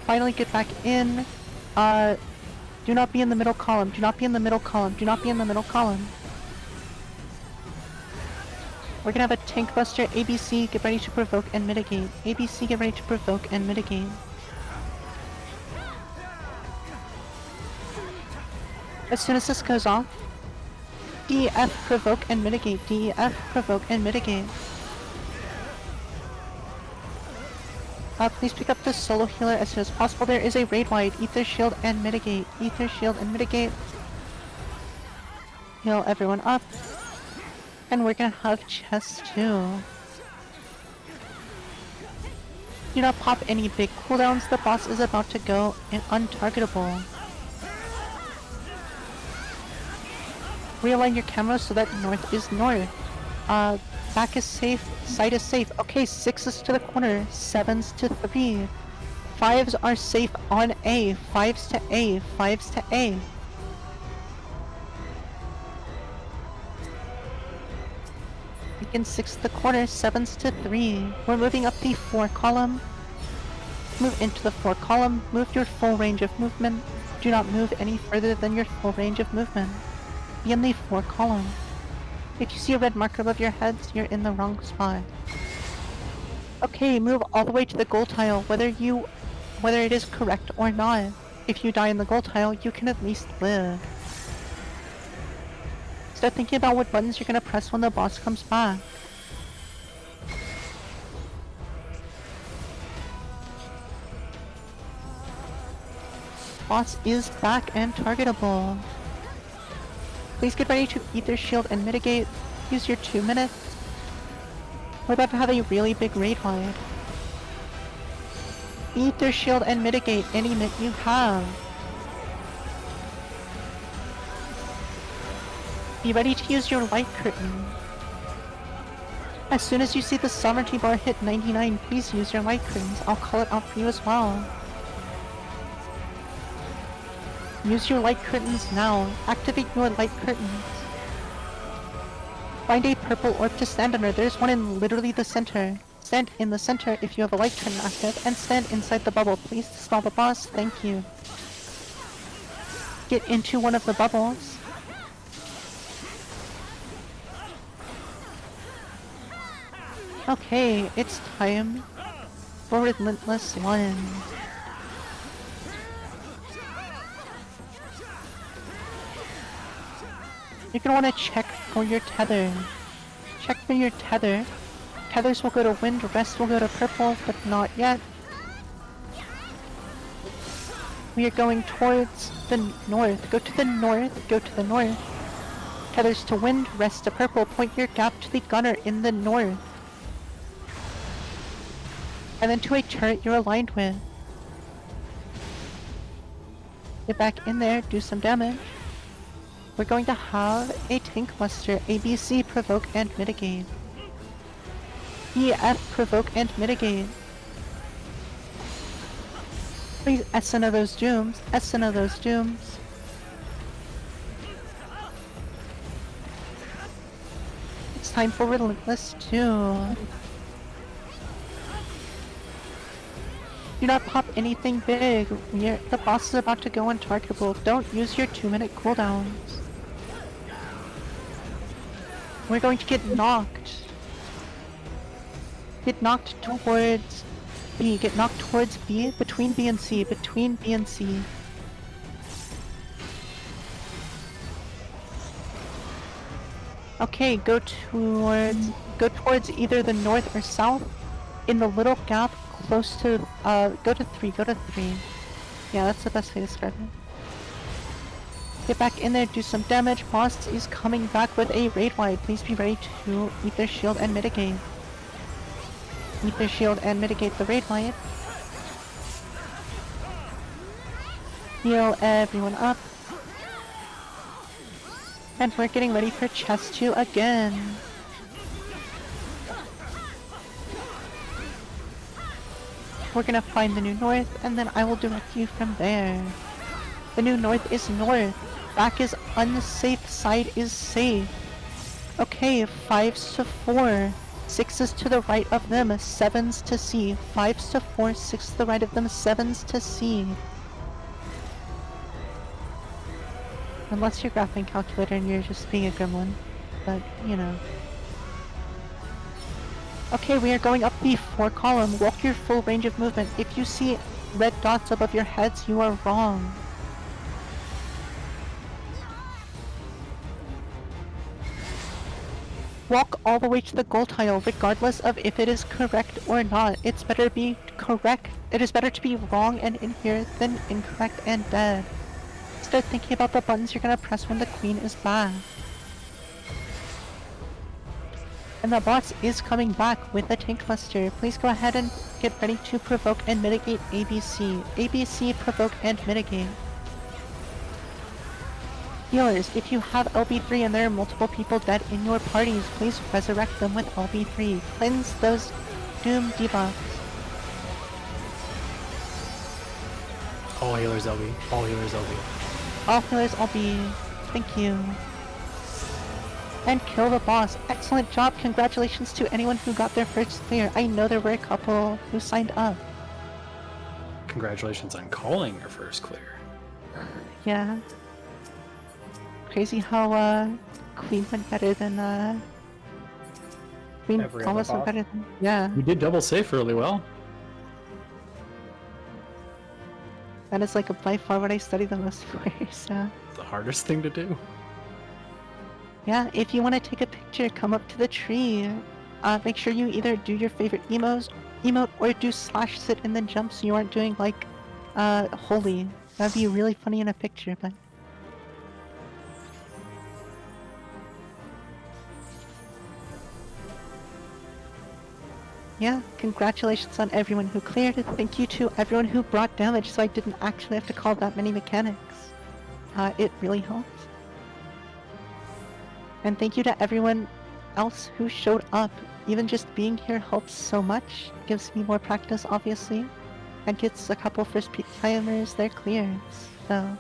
A: Finally get back in. Do not be in the middle column. Do not be in the middle column. Do not be in the middle column. We're gonna have a tank buster. ABC, get ready to provoke and mitigate. ABC, get ready to provoke and mitigate. As soon as this goes off, DEF, provoke and mitigate. DEF, provoke and mitigate. Please pick up the solo healer as soon as possible. There is a raid wide. Ether Shield and mitigate. Ether Shield and mitigate. Heal everyone up. And we're gonna have chess too. Do not pop any big cooldowns. The boss is about to go untargetable. Realign your camera so that north is north. Back is safe, side is safe. Okay, 6s to the corner, 7s to 3. 5s are safe on A, 5s to A, 5s to A. Again, 6 to the corner, 7s to 3. We're moving up the 4 column. Move into the 4 column, move your full range of movement. Do not move any further than your full range of movement. Be in the 4 column. If you see a red marker above your heads, you're in the wrong spot. Okay, move all the way to the goal tile, whether it is correct or not. If you die in the goal tile, you can at least live. Start thinking about what buttons you're gonna press when the boss comes back. Boss is back and targetable. Please get ready to Ether Shield and Mitigate. Use your 2 minutes. We're about to have a really big raid wide. Ether Shield and Mitigate any minute you have. Be ready to use your Light Curtain. As soon as you see the Sovereignty bar hit 99, please use your Light Curtains. I'll call it out for you as well. Use your Light Curtains now. Activate your Light Curtains. Find a purple orb to stand under. There's one in literally the center. Stand in the center if you have a Light Curtain active, and stand inside the bubble. Please dispel the boss. Thank you. Get into one of the bubbles. Okay, it's time for Relentless 1. You're gonna want to check for your tether. Check for your tether. Tethers will go to wind, rest will go to purple, but not yet. We are going towards the north. Go to the north, go to the north. Tethers to wind, rest to purple. Point your gap to the gunner in the north. And then to a turret you're aligned with. Get back in there, do some damage. We're going to have a tank muster, ABC, provoke and mitigate. EF, provoke and mitigate. Please SN of those dooms, SN of those dooms. It's time for Relentless 2. Do not pop anything big. The boss is about to go untargetable. Don't use your 2-minute cooldowns. We're going to get knocked. Get knocked towards B. Get knocked towards B. Between B and C. Between B and C. Okay, go towards either the north or south. In the little gap close to, go to 3, go to 3. Yeah, that's the best way to describe it. Get back in there, do some damage. Boss is coming back with a raid wide. Please be ready to Ether Shield and mitigate. Ether Shield and mitigate the raid wide. Heal everyone up. And we're getting ready for chest 2 again. We're gonna find the new north, and then I will direct you from there. The new north is north. Back is unsafe, side is safe. Okay, 5s to 4. 6s to the right of them, 7s to C. 5s to 4, 6 to the right of them, 7s to C. Unless you're graphing calculator and you're just being a gremlin. But, you know. Okay, we are going up the 4 column. Walk your full range of movement. If you see red dots above your heads, you are wrong. Walk all the way to the goal tile, regardless of if it is correct or not. It's better to be correct. It is better to be wrong and in here than incorrect and dead. Start thinking about the buttons you're gonna press when the queen is back. And the boss is coming back with a tank muster. Please go ahead and get ready to provoke and mitigate ABC. ABC, provoke and mitigate. Healers, if you have LB3 and there are multiple people dead in your parties, please resurrect them with LB3. Cleanse those doom debuffs.
E: All healers LB. All healers LB.
A: All healers LB. Thank you. And kill the boss. Excellent job. Congratulations to anyone who got their first clear. I know there were a couple who signed up.
E: Congratulations on calling your first clear.
A: Yeah. Crazy how Queen went better than Queen
M: Every other
A: almost went
M: boss?
A: better than yeah.
E: You did double safe really well.
A: That is like by far what I study the most for, so
E: The hardest thing to do.
A: yeah, if you want to take a picture, come up to the tree. Make sure you either do your favorite emote or do slash sit and then jump so you aren't doing like holy. That'd be really funny in a picture, but yeah, congratulations on everyone who cleared it. Thank you to everyone who brought damage so I didn't actually have to call that many mechanics. It really helped. And thank you to everyone else who showed up. Even just being here helps so much. Gives me more practice, obviously. And gets a couple first timers their clears. So,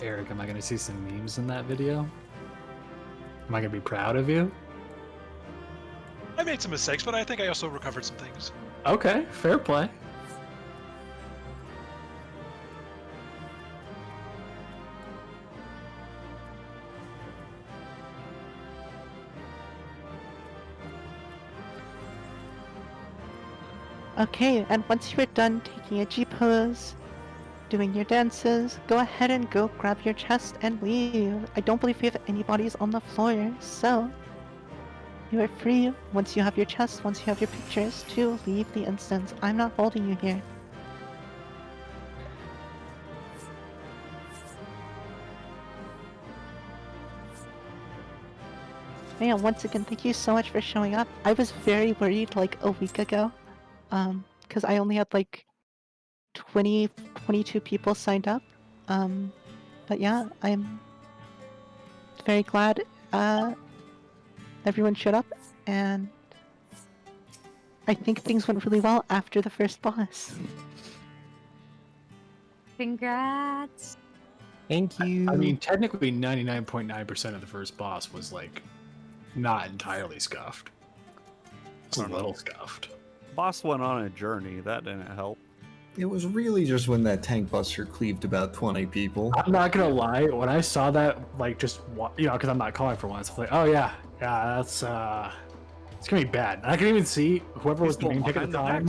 E: Eric, am I going to see some memes in that video? Am I going to be proud of you?
D: I made some mistakes, but I think I also recovered some things.
E: Okay, fair play.
A: okay, and once you're done taking a G pose, doing your dances, go ahead and go grab your chest and leave. I don't believe we have any bodies on the floor, so you are free once you have your chest, once you have your pictures, to leave the instance. I'm not holding you here. Yeah, once again, thank you so much for showing up. I was very worried like a week ago, because I only had like 22 people signed up. But yeah, I'm very glad everyone showed up, and I think things went really well after the first boss.
M: Congrats.
N: Thank you.
E: I mean, technically 99.9% of the first boss was like not entirely scuffed. It's a little scuffed.
G: Boss went on a journey. That didn't help.
L: It was really just when that tank buster cleaved about 20 people.
E: I'm not gonna lie, when I saw that, like, just, you know, because I'm not calling for once, I was like, oh yeah, that's, it's gonna be bad. And I can even see whoever was the main tick at the time,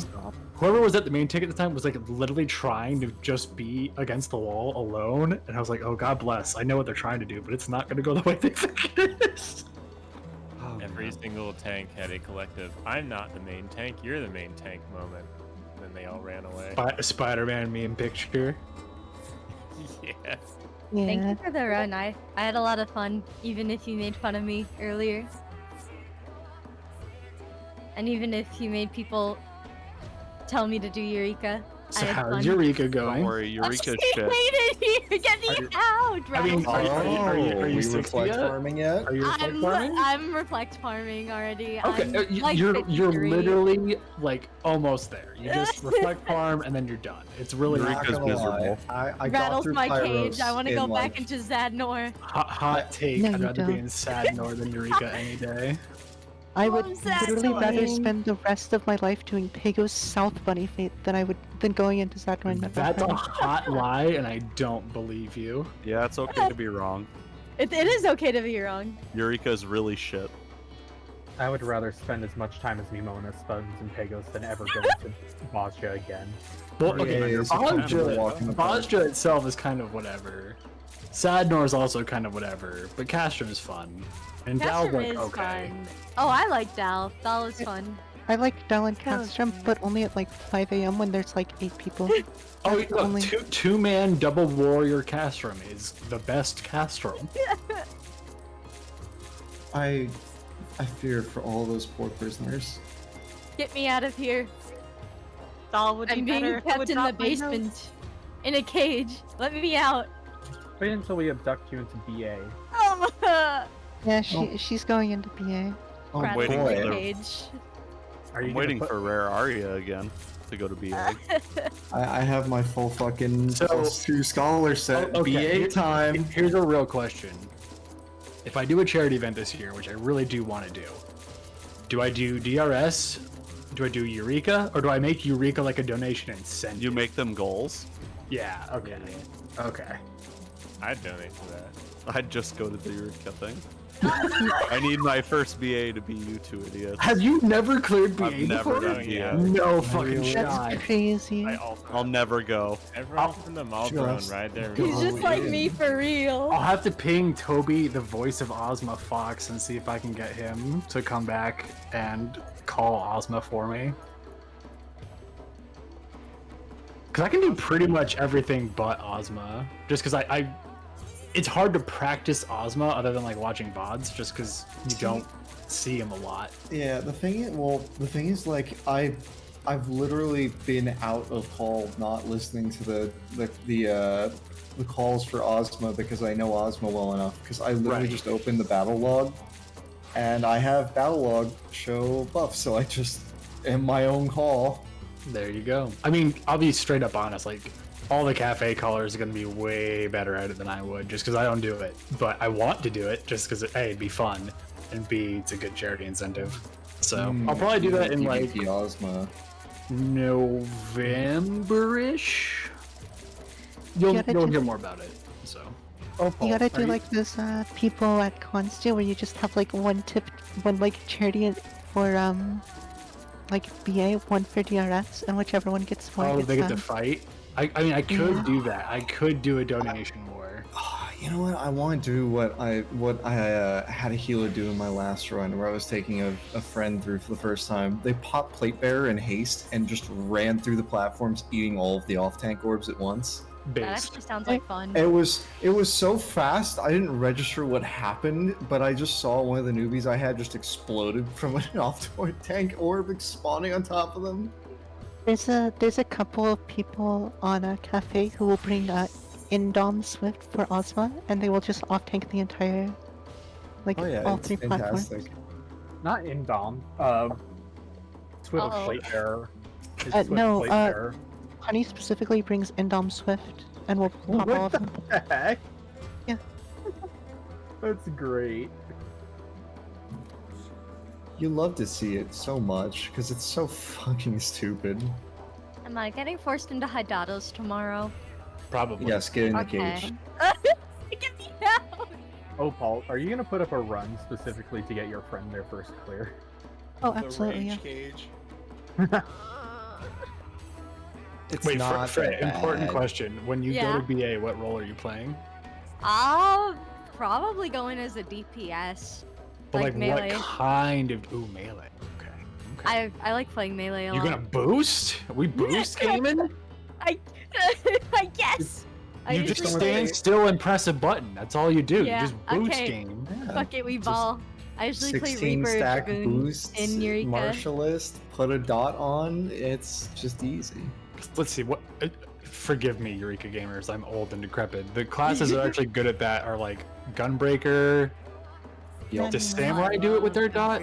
E: whoever was at the main tick at the time was, like, literally trying to just be against the wall alone, and I was like, oh, God bless, I know what they're trying to do, but it's not gonna go the way they think it is.
F: Oh, every single tank had a collective, I'm not the main tank, you're the main tank moment. And then they all ran away.
E: Spider-Man meme picture.
F: Yeah.
A: Yeah.
M: Thank you for the run. I had a lot of fun, even if you made fun of me earlier. And even if you made people tell me to do Eureka.
E: So how's Eureka going?
G: Don't worry, Eureka's shit.
M: Here. Get me out!
E: I mean, are you
L: reflect farming yet?
E: Are you reflect farming?
M: I'm reflect farming already.
E: Okay,
M: I'm, like,
E: you're
M: 53.
E: literally like almost there. You just reflect farm and then you're done. It's really
G: Eureka's miserable.
L: I got
M: Rattles
L: through
M: my
L: Pyros
M: cage. I want to go
L: in,
M: back
L: like,
M: into Zadnor.
E: hot take.
A: No,
E: I'd
A: you
E: rather be
A: don't.
E: in Sadnor than Eureka any day.
A: I would
M: I'm sad
A: literally rather
M: doing.
A: spend the rest of my life doing Pego's South Bunny Fate than going into Zador and
E: That's a hot lie, and I don't believe you.
G: Yeah, it's okay to be wrong.
M: It is okay to be wrong.
G: Eureka's really shit.
N: I would rather spend as much time as Mimona Spuds and Pagos than ever go into Bosja again.
E: Well, okay,
L: Yeah, it's a kind of walk in the park.
E: Bosja itself is kind of whatever. Sadnor is also kind of whatever, but Castrum is fun. And Dal's
M: Castrum
E: like,
M: is
E: okay.
M: fun. Oh, I like Dal. Dal is fun.
A: I like Dal and Castrum, but only at like 5 a.m. when there's like 8 people.
E: Oh,
A: That's
E: look,
A: only-
E: two-man double warrior Castrum is the best Castrum.
L: I fear for all those poor prisoners.
M: Get me out of here.
I: Dal would be
M: I'm being
I: better if it
M: kept
I: would
M: in the
I: drop my notes.
M: basement. In a cage. Let me out.
N: Wait until we abduct you into BA.
A: Yeah, she's going into BA.
L: Oh
M: Rattles
G: waiting
M: my
G: for the-
M: cage.
N: Are you
G: I'm
N: gonna
G: waiting
N: put-
G: for Rare Aria again to go to BA.
L: I have my full fucking
E: So-
L: +2 scholar set.
E: Oh, okay,
L: BA time.
E: Here's a real question. If I do a charity event this year, which I really do want to do I do DRS? Do I do Eureka? Or do I make Eureka like a donation and send
G: You
E: it?
G: make them goals?
E: Yeah, okay. Okay.
F: I'd donate to that.
G: I'd just go to the Eureka thing. I need my first BA to be you two idiots.
E: Have you never cleared BA
G: I've never
E: before?
G: done BA.
E: No fucking
A: That's
E: shot.
A: crazy.
F: I also
G: I'll never go.
F: everyone from the mall zone
L: just
F: right there.
L: go
M: He's just like me for real.
E: I'll have to ping Toby, the voice of Ozma Fox, and see if I can get him to come back and call Ozma for me. Because I can do pretty much everything but Ozma. Just because it's hard to practice Ozma other than like watching VODs, just because you don't see him a lot.
L: Yeah, the thing is like I've literally been out of call not listening to the calls for Ozma because I know Ozma well enough, because I literally just opened the battle log and I have battle log show buff, so I just am my own call.
E: There you go. I mean, I'll be straight up honest, like all the cafe callers are going to be way better at it than I would, just because I don't do it. But I want to do it just because A, it'd be fun, and B, it's a good charity incentive. So I'll probably do that in like
L: Ozma.
E: November-ish. You'll hear more about it. So
A: You gotta do like those people at cons do, where you just have like one like charity for like BA, one for DRS, and whichever one gets more.
E: Oh, they get to fight. I mean, I could do that. I could do a donation war.
L: You know what? I want to do what I had a healer do in my last run, where I was taking a friend through for the first time. They popped Plate Bearer in haste and just ran through the platforms, eating all of the off-tank orbs at once.
M: That actually sounds like fun.
L: It was so fast. I didn't register what happened, but I just saw one of the newbies I had just exploded from an off-tank orb spawning on top of them.
A: There's a couple of people on a cafe who will bring Indom Swift for Ozma, and they will just off-tank the entire, like, all three platforms.
N: Not Indom. Swift Plate Bearer.
A: No, Honey specifically brings Indom Swift, and will pop all of them.
N: What the heck?
A: Yeah.
N: That's great.
L: You love to see it so much, because it's so fucking stupid.
M: Am I getting forced into Hydados tomorrow?
E: Probably.
L: Yes, get in the cage.
M: Get me out!
N: Oh, Paul, are you gonna put up a run specifically to get your friend their first clear?
A: Oh, absolutely, yeah.
C: Cage.
L: It's
E: Wait,
L: not
E: Fred,
L: that
E: important
L: bad.
E: question. When you go to BA, what role are you playing?
M: I'll probably go in as a DPS.
E: But like
M: melee.
E: what kind of... Ooh, melee. Okay.
M: I like playing melee a lot.
E: You're gonna boost? We boost gaming?
M: I guess.
E: You just stand still and press a button. That's all you do.
M: Yeah,
E: You just boost
M: okay.
E: game.
M: Fuck it, we ball. I usually play
L: 16
M: Reaper,
L: stack
M: Dragoon,
L: boosts,
M: and Eureka.
L: Martialist, put a dot on, it's just easy.
E: Let's see, what... forgive me, Eureka gamers, I'm old and decrepit. The classes that are actually good at that are like Gunbreaker. Does Samurai do it with their dot?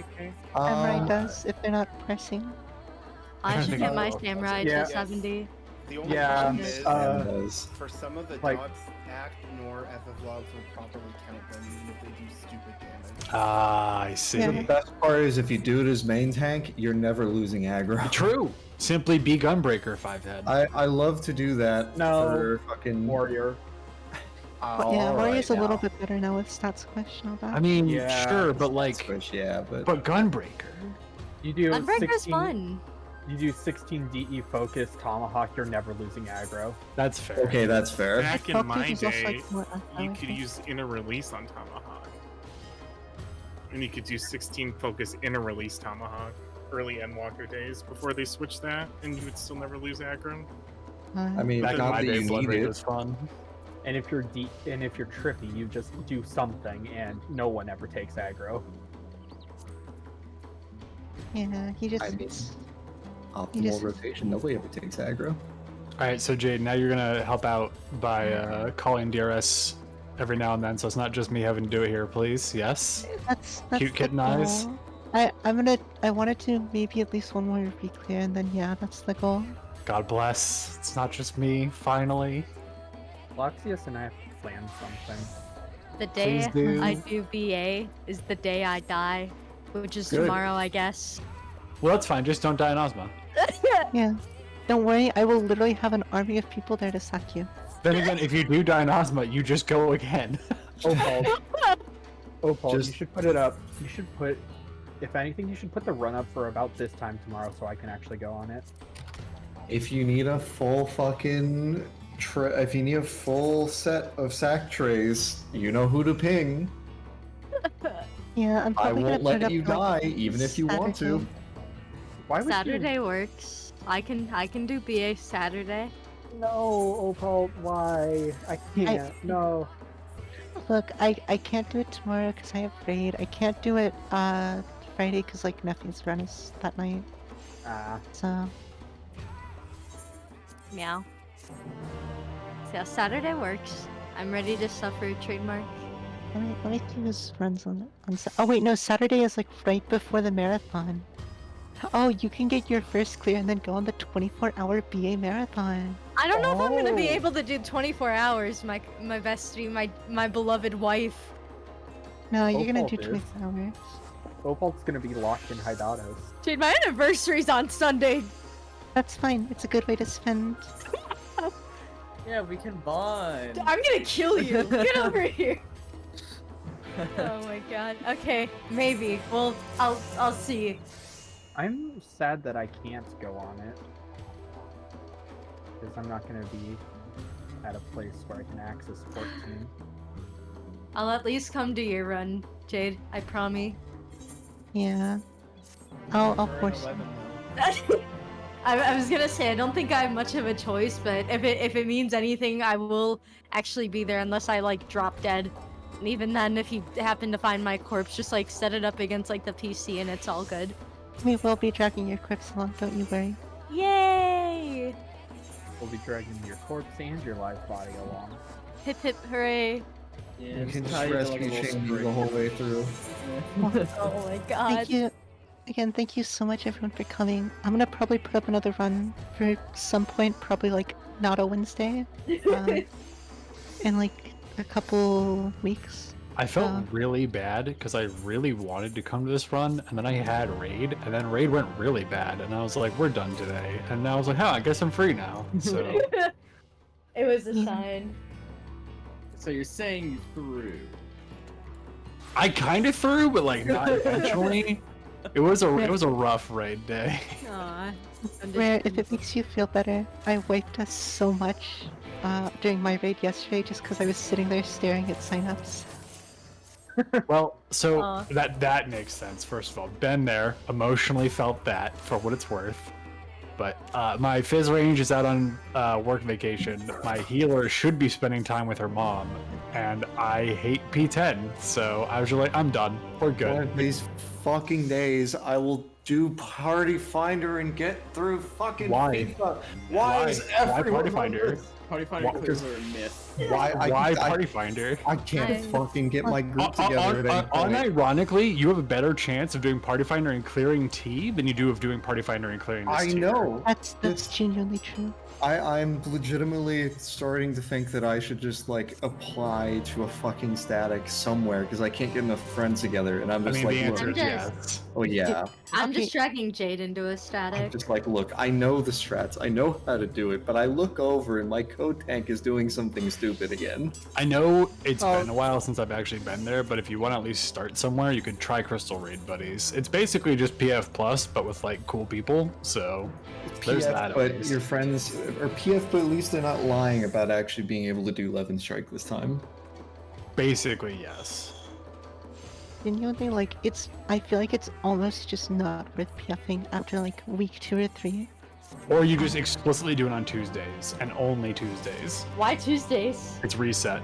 A: Samurai does, if they're not pressing.
M: I should get my Samurai to 70.
C: The only problem is, for some of the dots, Act nor FF logs will properly count them, even if they do stupid damage.
E: Ah, I see.
L: The best part is if you do it as main tank, you're never losing aggro.
E: True. Simply be Gunbreaker 5-head.
L: I love to do that for fucking
N: Warrior.
A: Yeah, Warrior's a little bit better now with stats questionable.
E: I mean, sure, but like... But Gunbreaker.
N: You do
M: Gunbreaker's
N: 16
M: fun.
N: You do 16 DE focus Tomahawk, you're never losing aggro.
E: That's fair.
L: Okay, that's fair.
O: Back in my
A: Focus is also,
O: day,
A: like, more
O: you
A: athletic.
O: could use inner release on Tomahawk. And you could do 16 focus inner release Tomahawk early Endwalker days before they switched that, and you would still never lose aggro.
L: I mean,
E: Back in
L: not
E: my
L: that
E: day,
L: you
E: Blood
L: need
E: Rage
L: it.
E: was fun.
N: And if you're trippy, you just do something and no one ever takes aggro.
A: Yeah, he just...
L: I mean,
A: You
L: optimal
A: just-
L: rotation, nobody ever takes aggro.
E: Alright, so Jade, now you're gonna help out by calling DRS every now and then, so it's not just me having to do it here, please. Yes?
A: That's
E: Cute
A: the
E: kitten eyes.
A: goal. I wanted to maybe at least one more be clear, and then yeah, that's the goal.
E: God bless. It's not just me, finally.
N: Loxius and I have to plan something.
M: The day
E: Please do.
M: I do BA is the day I die, which is
E: Good.
M: tomorrow, I guess.
E: Well, that's fine. Just don't die in Ozma.
A: Yeah. Don't worry, I will literally have an army of people there to sack you.
E: Then again, if you do die in Ozma, you just go again.
N: Oh, Paul,
L: Just-
N: you should put it up. You should put, if anything, you should put the run up for about this time tomorrow so I can actually go on it.
L: If you need a full fucking if you need a full set of sack trays, you know who to ping.
A: Yeah, I'm
L: I
A: probably
L: won't
A: gonna put it
L: let
A: up
L: you
A: for, like,
L: die, even if you want to.
A: Saturday.
N: Why would
M: Saturday works. I can do BA Saturday.
N: you? No, Opal, why? I can't. No.
A: Look, I can't do it tomorrow because I have raid. I can't do it Friday because like nothing's run is that night. So
M: Meow. See how Saturday works. I'm ready to suffer a trademark.
A: let me do his runs on oh wait, no, Saturday is like right before the marathon. Oh, you can get your first clear and then go on the 24-hour BA marathon.
M: I don't know if I'm gonna be able to do 24 hours, my bestie, my beloved wife.
A: No, you're gonna
N: Opal
A: do
N: is.
A: 24 hours.
N: Opal's gonna be locked in Hidatos.
M: Dude, my anniversary's on Sunday.
A: That's fine. It's a good way to spend.
P: Yeah, we can bond.
M: I'm gonna kill you. Get over here. Oh my god. Okay, maybe. Well, I'll see.
N: I'm sad that I can't go on it. Because I'm not gonna be at a place where I can access 14.
M: I'll at least come to your run, Jade. I promise.
A: Yeah. I'll force.
M: I was gonna say I don't think I have much of a choice, but if it means anything, I will actually be there unless I like drop dead. And even then, if you happen to find my corpse, just like set it up against like the PC and it's all good.
A: We will be dragging your corpse along, don't you worry.
M: Yay!
N: We'll be dragging your corpse and your live body along.
M: Hip hip hooray!
P: Yeah,
L: You can just rescue Shingy the whole way through.
M: Oh my god.
A: Thank you. Again, thank you so much everyone for coming. I'm gonna probably put up another run for some point, probably like not a Wednesday. In like a couple weeks.
E: I felt really bad because I really wanted to come to this run, and then I had raid, and then raid went really bad, and I was like, we're done today. And now I was like, I guess I'm free now. So
M: It was a sign.
P: So you're saying you threw?
E: I kind of threw, but like not intentionally. It was a rough raid day.
M: Aw.
A: Rare, if it makes you feel better, I wiped us so much during my raid yesterday just because I was sitting there staring at signups.
E: Well, so that makes sense. First of all, been there, emotionally felt that for what it's worth. But my Fizz range is out on work vacation. My healer should be spending time with her mom, and I hate P10. So I was just like, I'm done. We're good.
L: One of these fucking days, I will do Party Finder and get through fucking
E: Why?
L: FIFA. Why is everyone
E: Party Finder?
P: Party Finder clears are a myth.
E: Why Party Finder?
L: I can't fucking get my group together.
E: Unironically, you have a better chance of doing Party Finder and clearing T than you do of doing Party Finder and clearing this
L: I
E: tier.
L: know.
A: That's genuinely true.
L: I'm legitimately starting to think that I should just like apply to a fucking static somewhere because I can't get enough friends together, and I'm just
E: the
L: like,
E: answer
L: look,
E: is yes.
L: oh yeah.
M: I'm just dragging Jade into a static.
L: I'm just like, look, I know the strats, I know how to do it, but I look over and my code tank is doing something stupid again.
E: I know it's been a while since I've actually been there, but if you want to at least start somewhere, you could try Crystal Raid Buddies. It's basically just PF Plus, but with like cool people, so there's
L: PF,
E: that.
L: but your friends, or PF, but at least they're not lying about actually being able to do 11 strike this time.
E: Basically, yes.
A: Genuinely, like, I feel like it's almost just not worth PFing after like week 2 or 3.
E: Or you just explicitly do it on Tuesdays, and only Tuesdays.
M: Why Tuesdays?
E: It's reset.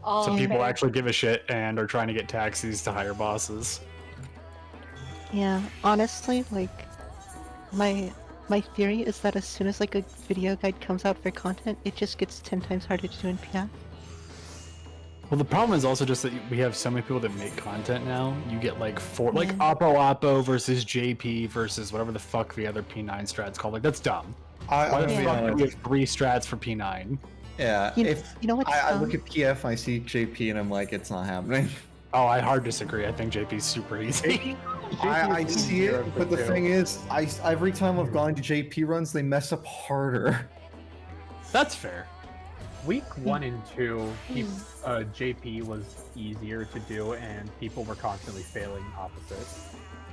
M: Oh,
E: So people
M: fair.
E: actually give a shit and are trying to get taxis to hire bosses.
A: Yeah, honestly, like, my theory is that as soon as like a video guide comes out for content, it just gets 10 times harder to do in PF.
E: Well, the problem is also just that we have so many people that make content now. You get like like Oppo versus JP versus whatever the fuck the other P9 strat's called. Like, that's dumb. Why the fuck do we have 3 strats for P9?
L: Yeah,
A: You know what's
L: I
A: dumb?
L: look at PF, I see JP, and I'm like, it's not happening.
E: Oh, I hard disagree. I think JP's super easy.
L: I see it, but the thing is, every time I've gone to JP runs, they mess up harder.
E: That's fair.
N: Week 1 and 2, JP was easier to do, and people were constantly failing opposite.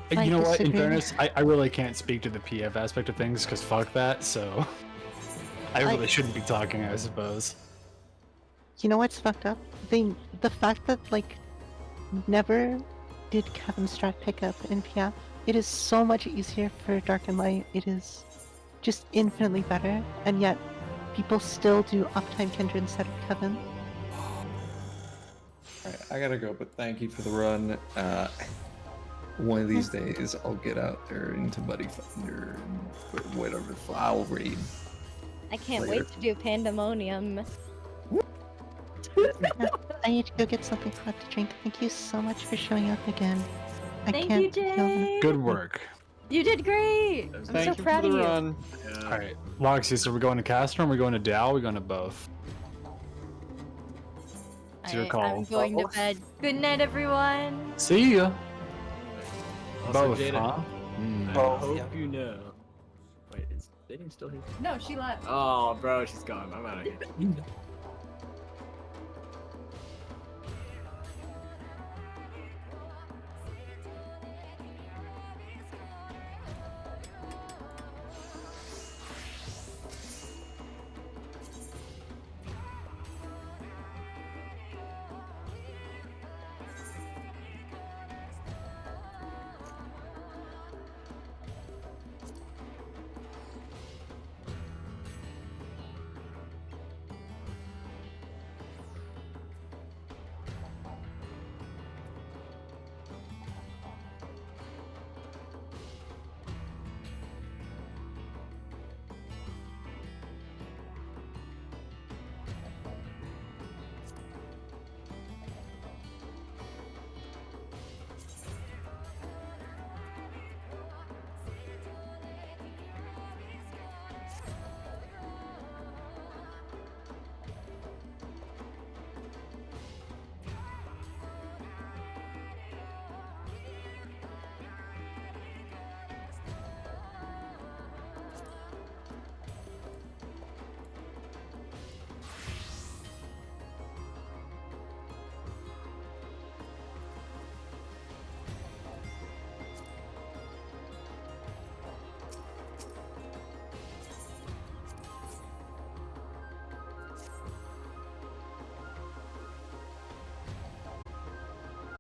E: You know what? In fairness, I really can't speak to the PF aspect of things because fuck that. So I really shouldn't be talking, I suppose.
A: You know what's fucked up? The fact that like never did Kevin Strat pick up in PF. It is so much easier for Dark and Light. It is just infinitely better, and yet people still do Uptime Kendra instead of Kevin.
L: Alright, I gotta go, but thank you for the run. One of these days, I'll get out there into Buddy Finder and whatever. I'll raid.
M: I can't
L: Later.
M: wait to do Pandemonium.
A: I need to go get something hot to drink. Thank you so much for showing up again. I
M: Thank
A: can't
M: you,
A: feel
M: Jay.
E: Good work.
M: You did great. I'm so proud of you.
E: All right, Loxy. So we're going to Castro, we're going to Dow, we're going to both. It's your call.
M: I'm going to bed. Good night, everyone.
E: See ya.
Q: Also,
E: Both,
Q: Jada,
E: huh?
Q: I hope you know. Wait, is Dating still here?
M: No, she left.
Q: Oh, bro, she's gone. I'm out of here.